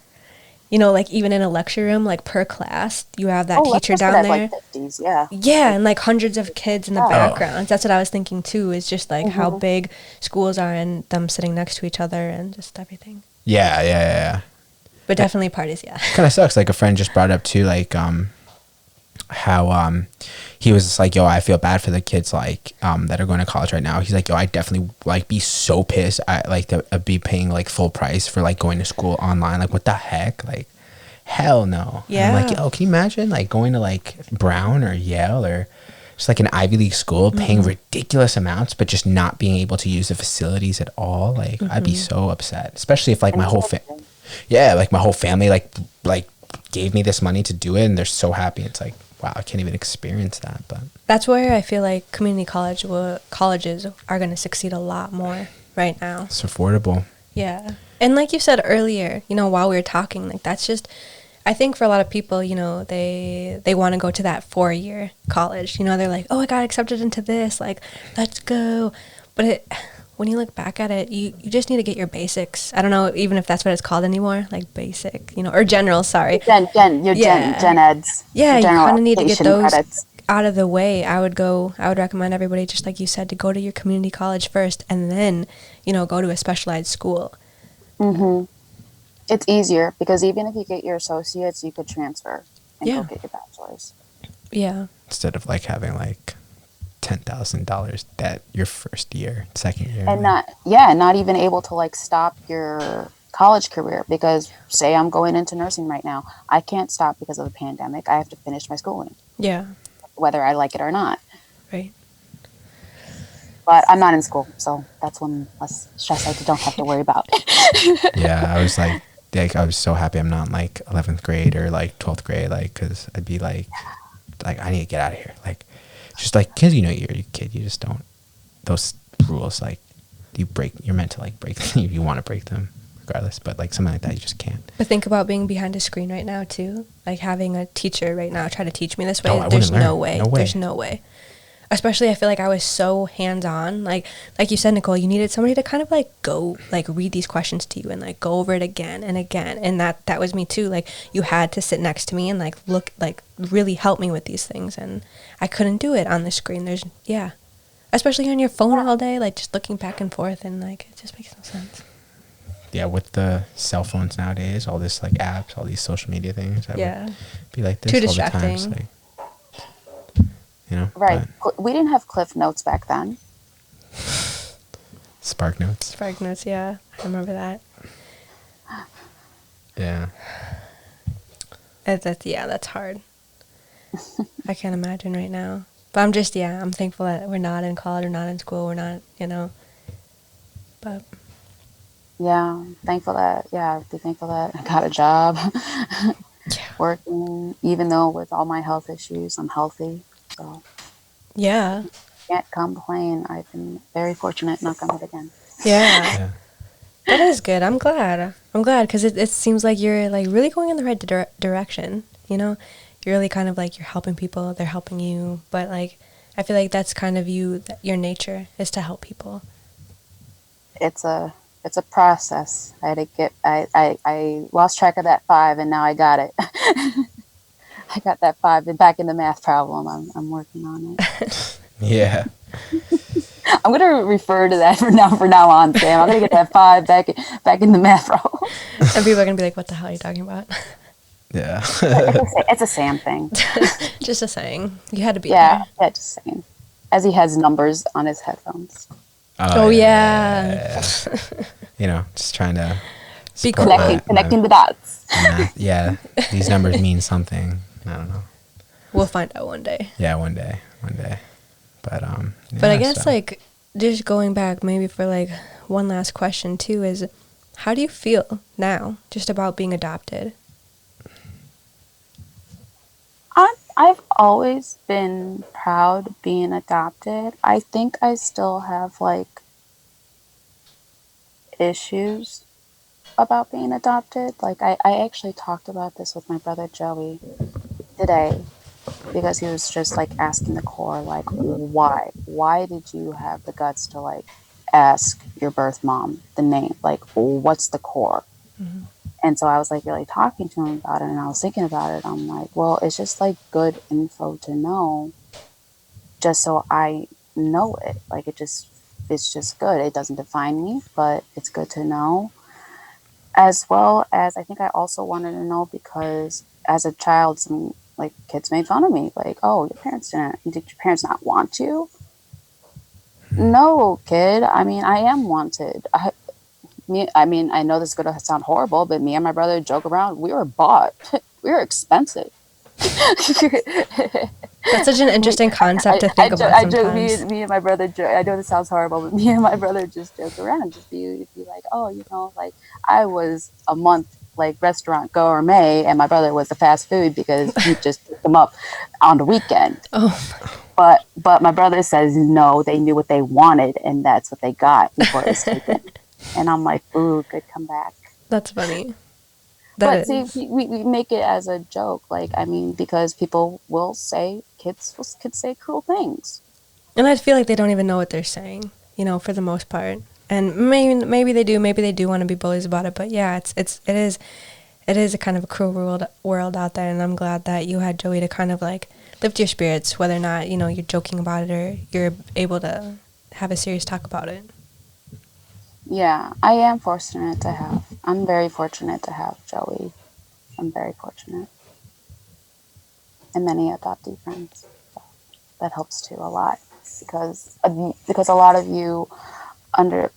you know, like even in a lecture room, like per class, you have that teacher down there. Like 50s, yeah. Yeah, and like hundreds of kids in the background. That's what I was thinking too, is just like how big schools are and them sitting next to each other and just everything. Yeah. But definitely parties, yeah. Kind of sucks. Like a friend just brought up too, like how he was just like, yo, I feel bad for the kids like that are going to college right now. He's like, yo, I definitely like be so pissed. I like to be paying like full price for like going to school online. Like what the heck? Like hell no. Yeah. And I'm like, yo, can you imagine like going to like Brown or Yale or just like an Ivy League school, paying ridiculous amounts, but just not being able to use the facilities at all? Like I'd be so upset, especially if like my whole like my whole family like gave me this money to do it, and they're so happy. It's like, wow, I can't even experience that. But that's where I feel like community colleges are going to succeed a lot more right now. It's affordable. Yeah. And like you said earlier, you know, while we were talking, like that's just, I think for a lot of people, you know, they want to go to that 4-year college. You know, they're like, oh, I got accepted into this, like, let's go. But when you look back at it, you just need to get your basics. I don't know even if that's what it's called anymore, like basic, you know, or general, sorry. Gen eds. Yeah, you kind of need to get those credits out of the way. I would recommend everybody, just like you said, to go to your community college first and then, you know, go to a specialized school. It's easier because even if you get your associates, you could transfer and go get your bachelor's. Yeah. Instead of like having like $10,000 debt your first year, second year, and not even able to like stop your college career, because say I'm going into nursing right now, I can't stop because of the pandemic. I have to finish my schooling, whether I like it or not. Right. But I'm not in school, so that's one less stress I don't have to worry about. Yeah, I was like I was so happy I'm not in like 11th grade or like 12th grade, like, because I'd be like I need to get out of here, like. Just like, because you know you're a kid, you just don't, those rules, like, you're meant to like break them if you want to break them regardless, but like something like that you just can't. But think about being behind a screen right now too, like having a teacher right now try to teach me this way. There's no way. There's no way. Especially I feel like I was so hands-on, like you said, Nicole, you needed somebody to kind of like go like read these questions to you and like go over it again and again, and that was me too. Like you had to sit next to me and like look, like really help me with these things, and I couldn't do it on the screen. Especially on your phone all day, like just looking back and forth, and like it just makes no sense. Yeah, with the cell phones nowadays, all this like apps, all these social media things, I would be like this too all distracting. the time. So, you know, right? We didn't have Cliff Notes back then. Spark Notes, yeah, I remember that. Yeah. That's hard. I can't imagine right now. But I'm thankful that we're not in college or not in school. We're not, you know. But yeah, be thankful that I got a job. Working, even though with all my health issues, I'm healthy. So yeah, can't complain. I've been very fortunate. Knock on wood again. Yeah. That is good. I'm glad because it seems like you're like really going in the right direction. You know, you're really kind of like you're helping people. They're helping you. But like, I feel like that's kind of your nature is to help people. It's a process. I had to get. I lost track of that 5, and now I got it. I got that 5 back in the math problem. I'm working on it. Yeah. I'm gonna refer to that from now on, Sam. I'm gonna get that 5 back in the math problem. And people are gonna be like, "What the hell are you talking about?" Yeah. It's a Sam thing. Just a saying. You had to be there. Yeah, just saying. As he has numbers on his headphones. Oh yeah. You know, just trying to be connecting the dots. Yeah, these numbers mean something. I don't know. We'll find out one day. Yeah, one day. But but I guess like just going back maybe for like one last question too is, how do you feel now just about being adopted? I've always been proud being adopted. I think I still have like issues about being adopted. Like I actually talked about this with my brother Joey today because he was just like asking the core, like, why did you have the guts to like ask your birth mom the name? Like, what's the core? Mm-hmm. And so I was like really talking to him about it, and I was thinking about it. I'm like, well, it's just like good info to know, just so I know it. Like it's just good. It doesn't define me, but it's good to know. As well as I think I also wanted to know because as a child, some like kids made fun of me, like, oh, did your parents not want you? No, kid. I mean, I am wanted. I mean, I know this is going to sound horrible, but me and my brother joke around. We were bought. We were expensive. That's such an interesting concept to think about sometimes. Me and my brother joke. I know this sounds horrible, but me and my brother just joke around and just be like, oh, like I was a month like restaurant gourmet, and my brother was the fast food because he just picked them up on the weekend. Oh. But my brother says no, they knew what they wanted, and that's what they got before it was taken. And I'm like, ooh, good comeback. That's funny. But see, we make it as a joke. Like, I mean, because people will say, kids say cruel things. And I feel like they don't even know what they're saying, for the most part. And maybe they do want to be bullies about it. But yeah, it is a kind of a cruel world out there. And I'm glad that you had Joey to kind of like lift your spirits, whether or not, you're joking about it or you're able to have a serious talk about it. Yeah, I am fortunate to have. I'm very fortunate to have Joey. I'm very fortunate. And many adoptee friends. So that helps too a lot because a lot of you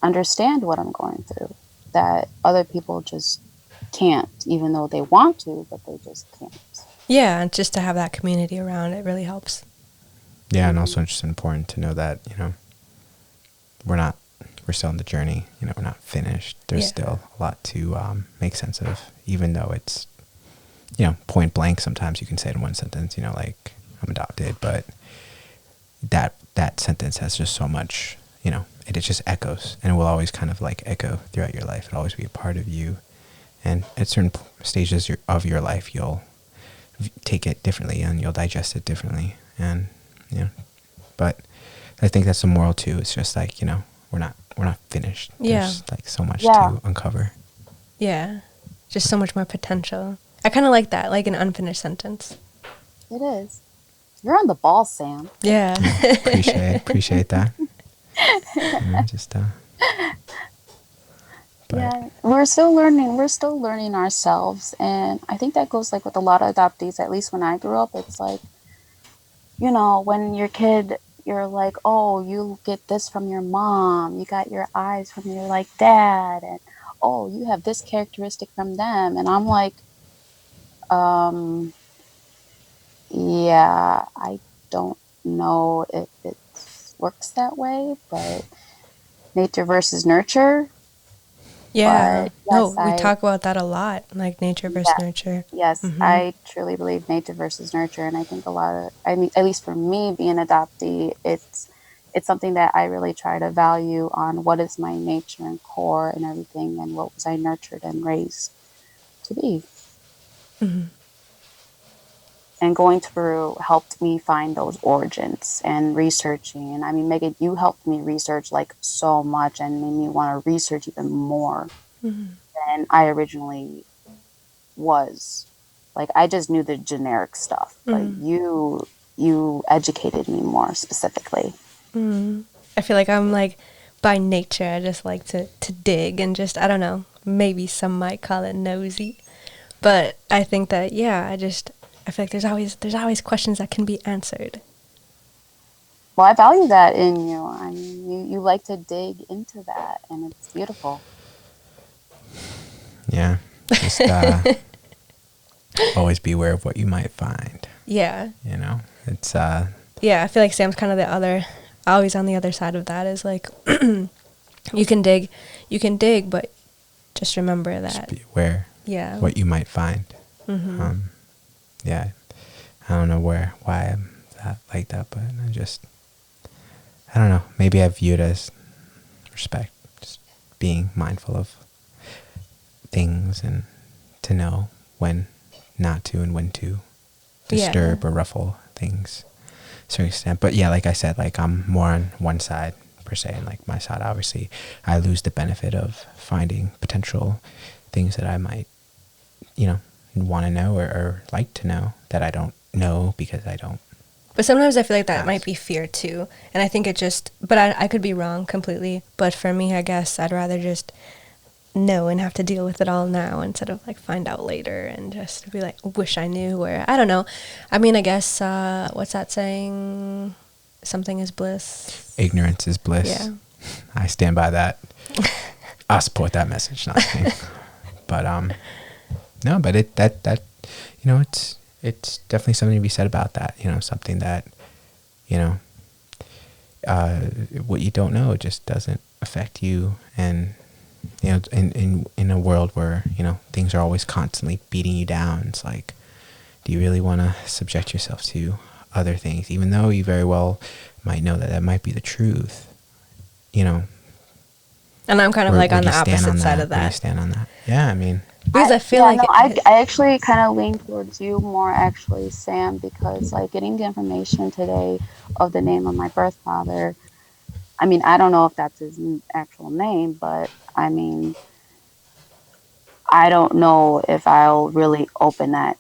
understand what I'm going through that other people just can't, even though they want to, but they just can't. Yeah, and just to have that community around, it really helps. Yeah, and also it's just important to know that, we're still on the journey, we're not finished. There's still a lot to make sense of, even though it's, point blank. Sometimes you can say it in one sentence, like I'm adopted, but that sentence has just so much, it just echoes, and it will always kind of like echo throughout your life. It'll always be a part of you. And at certain stages of your life, you'll take it differently and you'll digest it differently. And, but I think that's the moral too. It's just like, we're not finished. Yeah. There's like so much to uncover. Yeah. Just so much more potential. I kind of like that, like an unfinished sentence. It is. You're on the ball, Sam. Yeah. Appreciate that. Yeah, we're still learning ourselves, and I think that goes like with a lot of adoptees. At least when I grew up, it's like, when you're a kid, you're like, oh, you get this from your mom, you got your eyes from your like dad, and oh, you have this characteristic from them, and I'm like, yeah, I don't know if it works that way, but nature versus nurture. Yeah. Yes, we talk about that a lot, like nature versus nurture. Yes, Mm-hmm. I truly believe nature versus nurture, and I think at least for me, being an adoptee, it's something that I really try to value on what is my nature and core and everything, and what was I nurtured and raised to be. Mm-hmm. And going to Peru helped me find those origins and researching. And I mean, Megan, you helped me research like so much and made me want to research even more than I originally was. Like, I just knew the generic stuff, but you educated me more specifically. I feel like I'm like, by nature, I just like to dig and just, I don't know, maybe some might call it nosy. But I think that, I feel like there's always questions that can be answered. Well, I value that in you. I mean, you like to dig into that, and it's beautiful. Yeah. Just always be aware of what you might find. Yeah. It's yeah, I feel like Sam's kind of always on the other side of that, is like You can dig, but just remember that. Just be aware. Yeah. What you might find. Mm-hmm. Yeah. I don't know why I'm like that, but I don't know. Maybe I view it as respect, just being mindful of things and to know when not to and when to disturb or ruffle things to a certain extent. But yeah, like I said, like I'm more on one side per se, and like my side, obviously, I lose the benefit of finding potential things that I might, want to know or like to know that I don't know because I don't. But sometimes I feel like that might be fear too. And I think but I could be wrong completely. But for me, I guess I'd rather just know and have to deal with it all now instead of like find out later and just be like, wish I knew, or I don't know. I mean, I guess, what's that saying? Something is bliss. Ignorance is bliss. Yeah. I stand by that. I support that message, not me. But, no, but it's definitely something to be said about that, something that, what you don't know just doesn't affect you. And, in a world where, things are always constantly beating you down, it's like, do you really want to subject yourself to other things, even though you very well might know that might be the truth, And I'm kind of like on the opposite side of that. Where do you stand on that? Yeah, I mean, because I feel like I actually kind of lean towards you more, actually, Sam, because like getting the information today of the name of my birth father, I mean, I don't know if that's his actual name, but I mean, I don't know if I'll really open that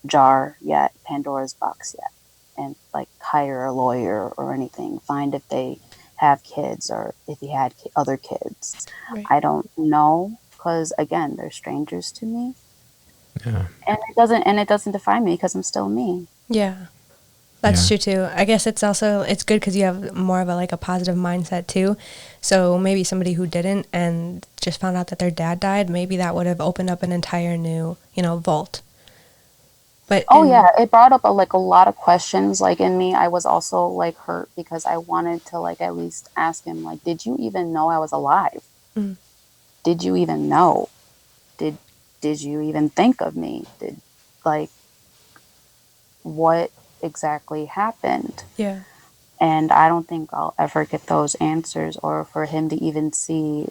jar yet, Pandora's box yet, and like hire a lawyer or anything, find if they have kids or if he had other kids. Right. I don't know, because again, they're strangers to me. Yeah. And it doesn't define me because I'm still me. Yeah. That's true too. I guess it's good because you have more of a positive mindset too. So maybe somebody who didn't and just found out that their dad died, maybe that would have opened up an entire new, vault. But it brought up a lot of questions. Like in me, I was also like hurt because I wanted to at least ask him, like, did you even know I was alive? Mm. Did you even know? Did you even think of me? What exactly happened? Yeah. And I don't think I'll ever get those answers, or for him to even see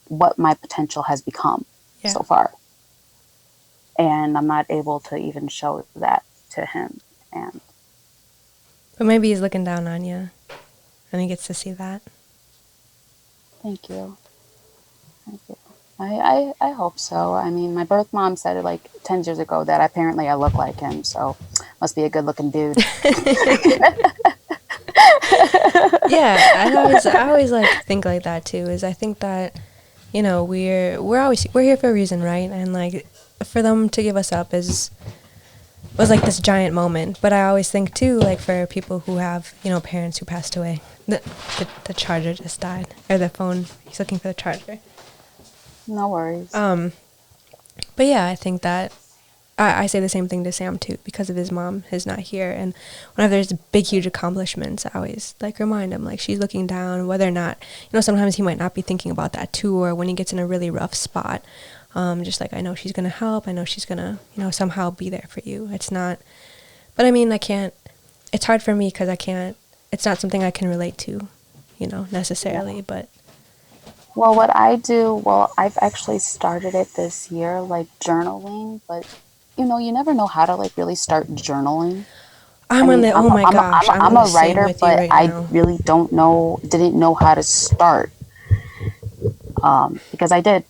what my potential has become so far. And I'm not able to even show that to him. But maybe he's looking down on you and he gets to see that. Thank you. I hope so. I mean, my birth mom said it 10 years ago that apparently I look like him, so must be a good looking dude. Yeah, I always think like that too. Is I think that we're here for a reason, right? And for them to give us up was this giant moment. But I always think too, for people who have parents who passed away, the charger just died, or the phone. He's looking for the charger. No worries. But yeah, I think that I say the same thing to Sam too, because of his mom is not here. And whenever there's big, huge accomplishments, I always remind him, she's looking down, whether or not, sometimes he might not be thinking about that too, or when he gets in a really rough spot, just I know she's going to help. I know she's going to, somehow be there for you. It's not, but I mean, it's hard for me because it's not something I can relate to, necessarily, but. Well, what I do, I've actually started it this year, journaling, but you never know how to really start journaling. I'm a writer, but I really didn't know how to start. Because I did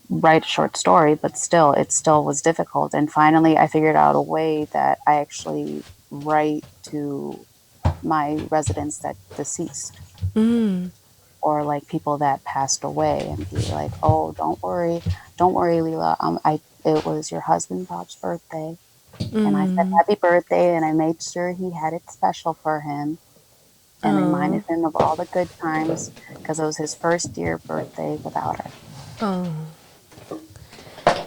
write a short story, but it still was difficult. And finally I figured out a way that I actually write to my residents that deceased. Mm. Or people that passed away, and be like, oh, don't worry, Leela. It was your husband Bob's birthday, and I said happy birthday, and I made sure he had it special for him, and reminded him of all the good times because it was his first year birthday without her. Oh.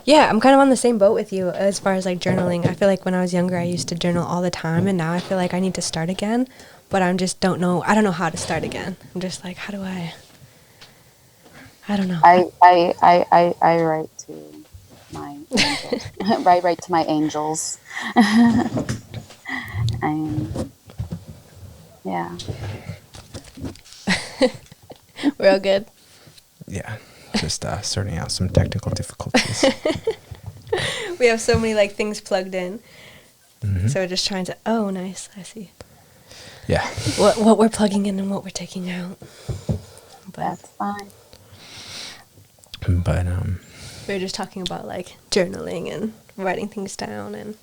Yeah, I'm kind of on the same boat with you as far as journaling. I feel like when I was younger, I used to journal all the time, and now I feel like I need to start again. But I don't know how to start again. I'm just how do I? I don't know. I write to my angels. Write to my angels. And yeah. We're all good. Yeah, just sorting out some technical difficulties. We have so many like things plugged in, Mhm. so we're just trying to. Oh, nice. I see. Yeah. What we're plugging in and what we're taking out. But That's fine. But we were just talking about like journaling and writing things down and.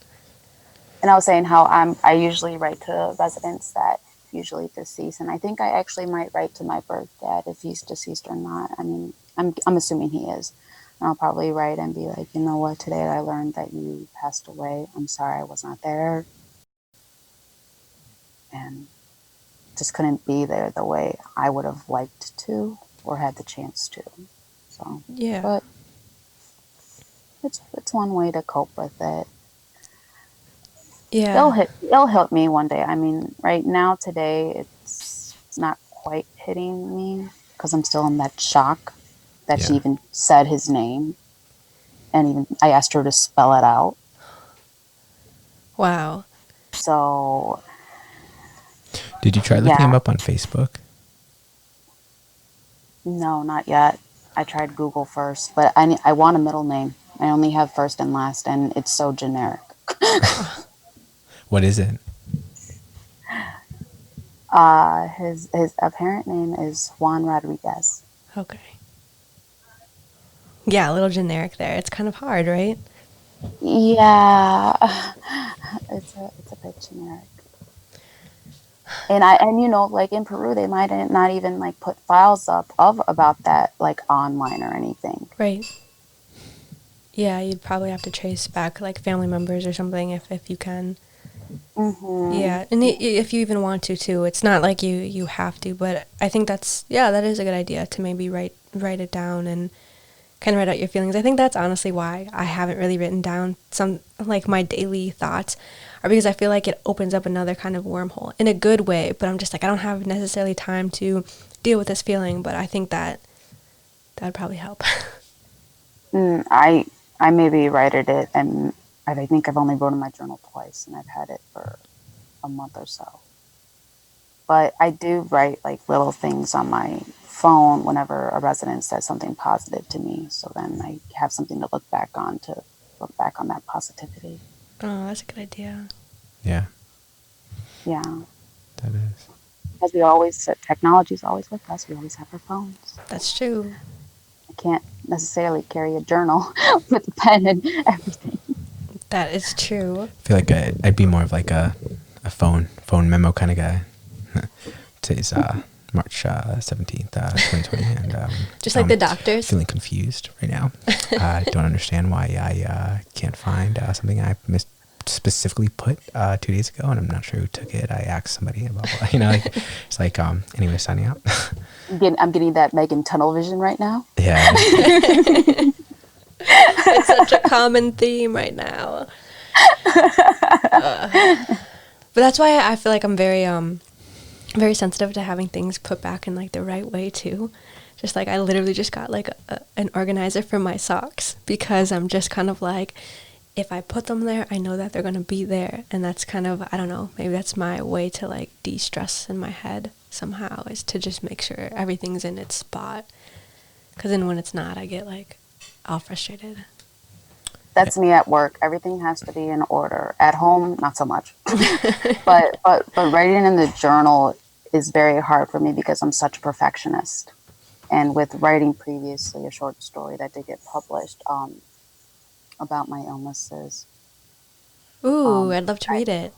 And I was saying how I usually write to residents that usually deceased, and I think I actually might write to my birth dad if he's deceased or not. I mean, I'm assuming he is. And I'll probably write and be like, you know what, today I learned that you passed away. I'm sorry I was not there, and just couldn't be there the way I would have liked to or had the chance to. So, Yeah. but it's one way to cope with it. Yeah. It'll help me one day. I mean, right now today it's not quite hitting me because I'm still in that shock that she yeah. even said his name, and even I asked her to spell it out. Wow. So Did you try looking him yeah, up on Facebook? no, not yet. I tried Google first, but I want a middle name. I only have first and last, and it's so generic. What is it? His apparent name is Juan Rodriguez. Okay. Yeah, a little generic there. It's kind of hard, right? Yeah, it's a bit generic. And you know, like in Peru, they might not even like put files up of about that like online or anything. Right. Yeah, you'd probably have to trace back like family members or something if you can. Yeah, and if you even want to too, it's not like you have to, but I think that is a good idea to maybe write it down and kind of write out your feelings. I think that's honestly why I haven't really written down some like my daily thoughts, are because I feel like it opens up another kind of wormhole in a good way, but I'm just like I don't have necessarily time to deal with this feeling, but I think that would probably help. I maybe writed it, and I think I've only wrote in my journal twice, and I've had it for a month or so. But I do write like little things on my phone whenever a resident says something positive to me. So then I have something to look back on that positivity. Oh, that's a good idea. Yeah, Yeah. that is. Because technology is always with us. We always have our phones. That's true. I can't necessarily carry a journal with a pen and everything. That is true. I feel like I'd be more of like a phone memo kind of guy. Today's March 17th, 2020, and Just like the doctors. Feeling confused right now. I don't understand why I can't find something I specifically put 2 days ago, and I'm not sure who took it. I asked somebody about, like, it's like, anyway, signing out. I'm getting that Megan tunnel vision right now. Yeah. It's such a common theme right now. But that's why I feel like I'm very sensitive to having things put back in like the right way too. Just like I literally just got like an organizer for my socks because I'm just kind of like, if I put them there, I know that they're going to be there. And that's kind of, I don't know, maybe that's my way to like de-stress in my head somehow, is to just make sure everything's in its spot. Because then when it's not, I get like all frustrated. That's me at work. Everything has to be in order. At home, not so much. but writing in the journal is very hard for me because I'm such a perfectionist. And with writing previously a short story that did get published about my illnesses. Ooh, I'd love to read it.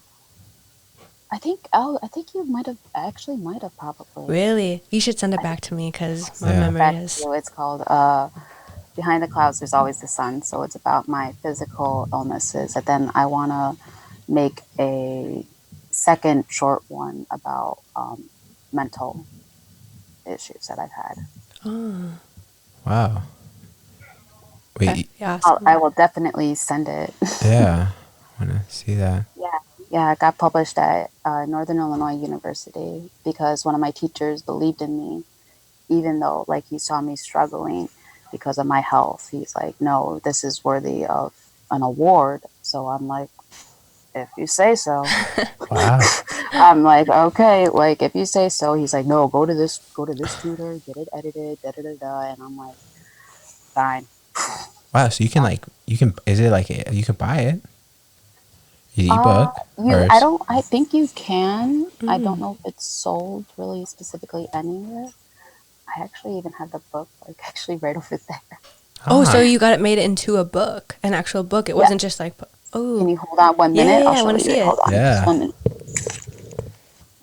I think you might have probably. Really? You should send it back to me because my memory is. It's called Behind the Clouds There's Always the Sun. So it's about my physical illnesses. And then I want to make a second short one about mental issues that I've had. Oh. Wow. Wait. Awesome. I will definitely send it. Yeah. I want to see that. Yeah, it got published at Northern Illinois University because one of my teachers believed in me even though like he saw me struggling because of my health. He's like, no, this is worthy of an award. So I'm like, if you say so. Wow. I'm like, okay, like if you say so. He's like, no, go to this tutor, get it edited, da da da da. And I'm like, fine. Wow. So you can is it like you can buy it? The ebook or I think you can. I don't know if it's sold really specifically anywhere. I actually even had the book like actually right over there. Oh, so you got it made into a book, an actual book. It wasn't just like, oh. Can you hold on 1 minute? Yeah, I'll I show want you to see it. Hold on, Yeah. just 1 minute.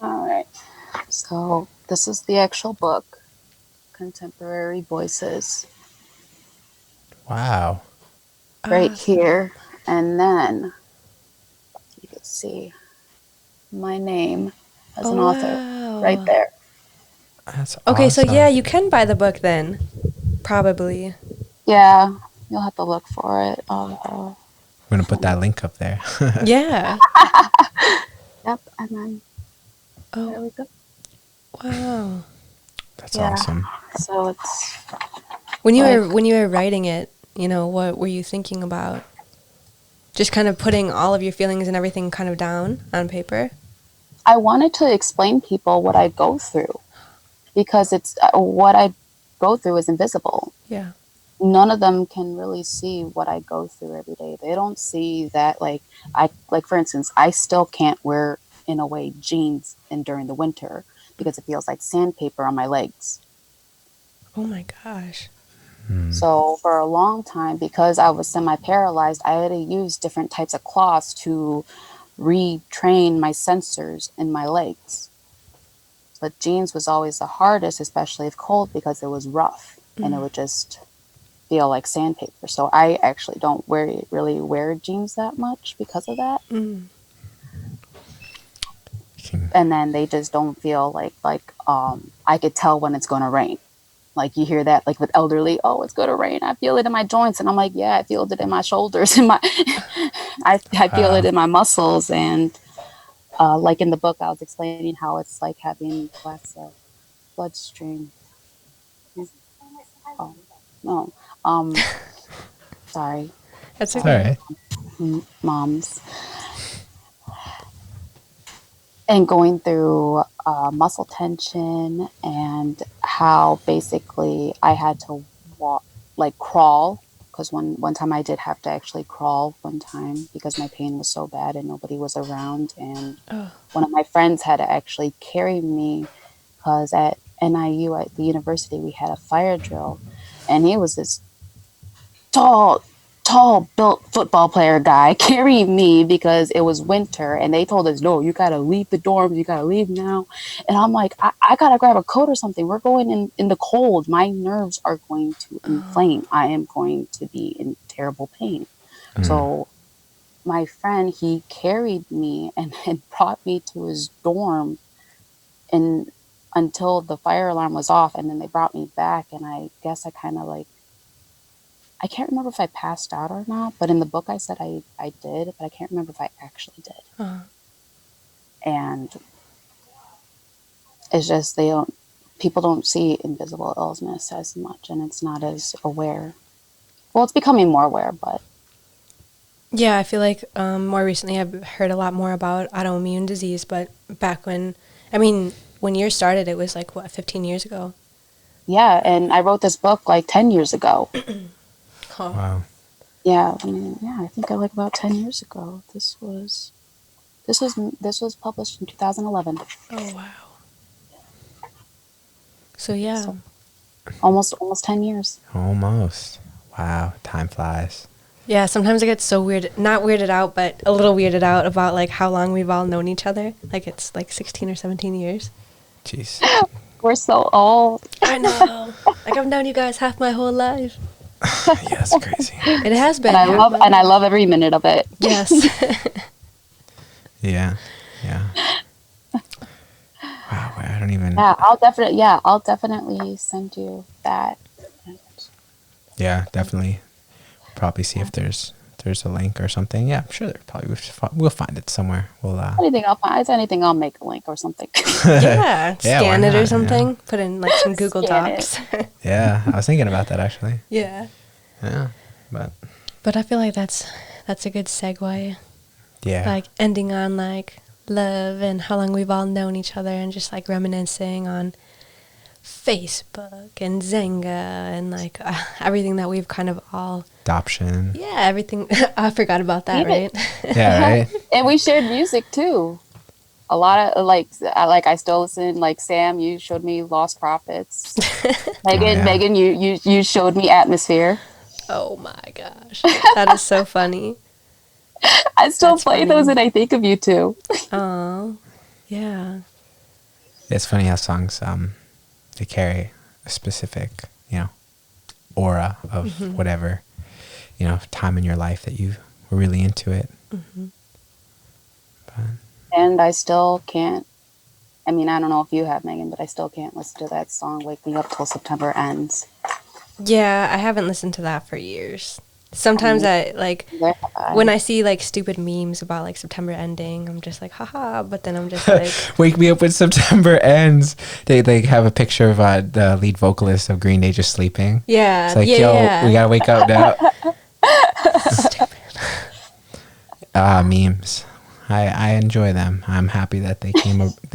All right. So this is the actual book, Contemporary Voices. Wow. Right here. And then you can see my name as an author right there. That's Okay, awesome. so yeah, you can buy the book then, probably. Yeah, you'll have to look for it. I'm gonna put that link up there. Yeah. Yep, and then there we go. Wow. That's awesome. So it's When you were writing it, what were you thinking about? Just kind of putting all of your feelings and everything kind of down on paper? I wanted to explain people what I go through because it's what I go through is invisible. Yeah. None of them can really see what I go through every day. They don't see that for instance, I still can't wear in a way jeans during the winter because it feels like sandpaper on my legs. Oh my gosh. So for a long time, because I was semi-paralyzed, I had to use different types of cloths to retrain my sensors in my legs. But jeans was always the hardest, especially if cold, because it was rough and it would just feel like sandpaper. So I actually don't really wear jeans that much because of that. And then they just don't feel like I could tell when it's going to rain. Like you hear that, like with elderly, oh, it's going to rain. I feel it in my joints. And I'm like, yeah, I feel it in my shoulders. I feel it in my muscles. And like in the book, I was explaining how it's like having glass bloodstream. Oh, no. Sorry. That's okay. All right. Moms. And going through muscle tension and how basically I had to walk, like crawl, because one time I did have to actually crawl one time because my pain was so bad and nobody was around. And one of my friends had to actually carry me because at NIU, at the university, we had a fire drill. And he was this tall built football player guy carrying me because it was winter and they told us, no, you gotta leave the dorms, you gotta leave now. And I'm like, I gotta grab a coat or something. We're going in the cold. My nerves are going to inflame. I am going to be in terrible pain. So my friend, he carried me and brought me to his dorm and until the fire alarm was off, and then they brought me back. And I guess I kind of I can't remember if I passed out or not, but in the book I said I did, but I can't remember if I actually did. And it's just people don't see invisible illness as much, and it's not as aware. Well, it's becoming more aware, but. Yeah, I feel like more recently I've heard a lot more about autoimmune disease, but back when yours started, it was 15 years ago? Yeah, and I wrote this book 10 years ago. Wow. Yeah, I think about 10 years ago. This was published in 2011. Oh wow. So yeah. So, almost 10 years. Almost. Wow. Time flies. Yeah, sometimes I get so not weirded out, but a little weirded out about how long we've all known each other. It's 16 or 17 years. Jeez. We're so old. I know. I've known you guys half my whole life. Yeah, that's crazy. It has been. And I love every minute of it. Yes. Yeah. Wow, I don't even. Yeah, I'll definitely send you that. Yeah, definitely. Probably see if there's there's a link or something. Yeah, I'm sure there probably we'll find it somewhere. We'll Anything I'll find. It's anything I'll make a link or something. Yeah, Yeah, why scan it or not? something. Yeah. Put in like some Google Scan Docs. Yeah, I was thinking about that actually. Yeah. Yeah, but But I feel like that's a good segue. yeah, Like ending on like love and how long we've all known each other and just like reminiscing on Facebook and Zynga and like everything that we've kind of all adoption. yeah, everything. I forgot about that, Even- right? Yeah, right. And we shared music too. A lot of like I still listen. Like Sam, you showed me Lost Prophets. yeah. Megan, you showed me Atmosphere. Oh my gosh. That is so funny. I still That's play funny. those, and I think of you too. Oh, yeah. It's funny how songs they carry a specific, aura of whatever, time in your life that you were really into it. But And I still can't. I mean, I don't know if you have, Megan, but I still can't listen to that song "Wake Me Up Till September Ends." Yeah, I haven't listened to that for years. Sometimes I like when I see like stupid memes about like September ending, I'm just like, haha. But then I'm just like, Wake Me Up When September Ends. They have a picture of the lead vocalist of Green Day just sleeping. yeah, It's like, yeah, yo, yeah. we gotta wake up now. Memes. I enjoy them. I'm happy that they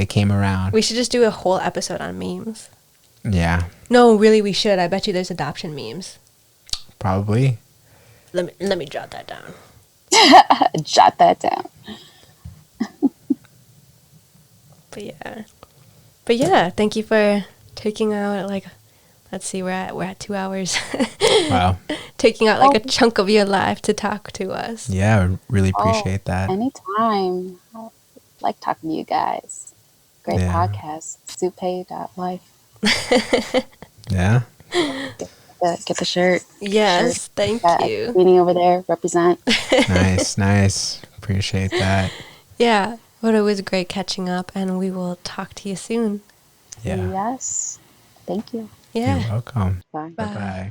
came around. We should just do a whole episode on memes. Yeah, No, really, we should. I bet you there's adoption memes. probably. Let me jot that down. Jot that down. But yeah, thank you for taking out like, let's see, we're at 2 hours. Wow. Taking out like a chunk of your life to talk to us. Yeah, I really appreciate that. Anytime. I like talking to you guys. Great Yeah. podcast. Supay.life. Yeah. Get the shirt. Yes, thank Got you. Meeting over there. Represent. Nice. Appreciate that. Yeah, but it was great catching up, and we will talk to you soon. Yeah. Yes. Thank you. Yeah. You're welcome. Bye. Bye. Bye-bye.